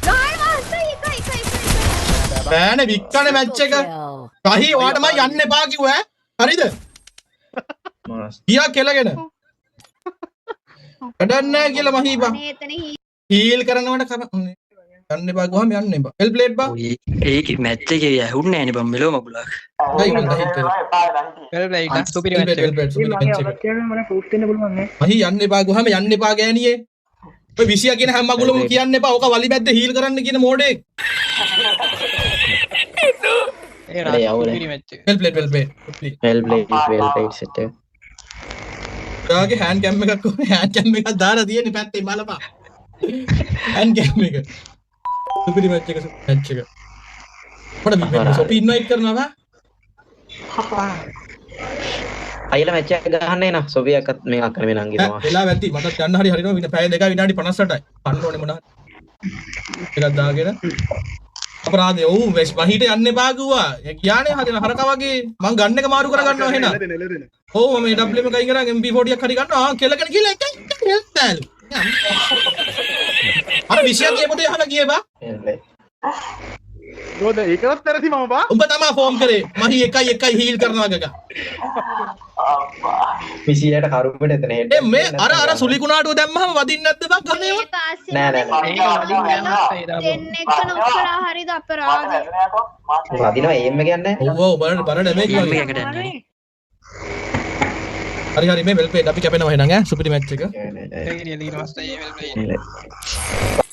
ගාල් මාස්ටර් එක. බෑනේ වික්කනේ මැච් එක Kill. අහි ඔයාට මම යන්න එපා කිව්වා හරිද ගියා කෙලගෙන වැඩක් නැහැ කියලා මහීපා මේ එතන හීල් කරනවට යන්න එපා ගොහම යන්න එපා එල් ප්ලේට් බා ඒක මැච් එකේ ඇහුන්නේ නෑනේ බම් මෙලෝ මගුලක් ගයි වල හීල් කර වෙල් ප්ලේ එක සුපිරි මැච් එක. මහී යන්න එපා ගොහම යන්න එපා ගෑණියේ ඔය 20 කියන හැම මගුලම කියන්න එපා ඕක වලි බැද්ද හීල් කරන්න කියන මෝඩේ ඒ රාජ් සුපිරි මැච් එක. වෙල් ප්ලේට් වෙල් ප්ලේඩ් සෙට් එක ඔයාගේ හෑන්ඩ් කැම් එකක් කොහේ හෑන්ඩ් කැම් එකක් දාලා තියෙන්නේ පැත්තේ බලපන් හෑන්ඩ් කැම් එක සුපිරි මැච් එක පොඩ බිප්පේ සොපි ඉන්වයිට් කරනවා අයියලා මැච් එක ගහන්න එන සොබියක්වත් මේකක් කරගෙන මං ගිනවා වෙලා වැටි මටත් යන්න හරි හරිනවා වින පැය දෙකයි විනාඩි 58යි පන්න ඕනේ මොනවා එකක් දාගෙන අපරාධය ඔව් වෙස් මහීට යන්න එපා කිව්වා කියානේ හරින හරක වගේ මං ගන්න එක මාරු කර ගන්නවා එහෙනම් ඔව් මම මේ WM එක අයින් කරන් MP40 ක් හරි ගන්නවා කෙලගෙන කියලා එක හෙල්තෑලු අර විශ්යක් කියපොතේ අහලා ගියේ බා රෝද ඒකවත් තරති මම බා උඹ තමයි ෆෝම් කරේ මහී එකයි හීල් කරනවා ගග විසියට කරුමට එතන හෙට මේ අර සුලි කුණාටුව දැම්මම වදින්න නැද්ද බං ගන්නේ නෑ ඒක වලින් යනවා ඒ දෙන්නෙක් නොකරා හරිද අපරාධ. වදිනවා එම් එක යන්නේ ඔව් බලන්න ඩැමේජ් ගේම් වගේ එකකට යන්නේ හරි මේ වෙල් ප්ලේට් අපි කැපෙනවා එහෙනම් ඈ සුපිරි මැච් එක ඒ රියලි මාස්ටර් ඒ වෙල් ප්ලේ.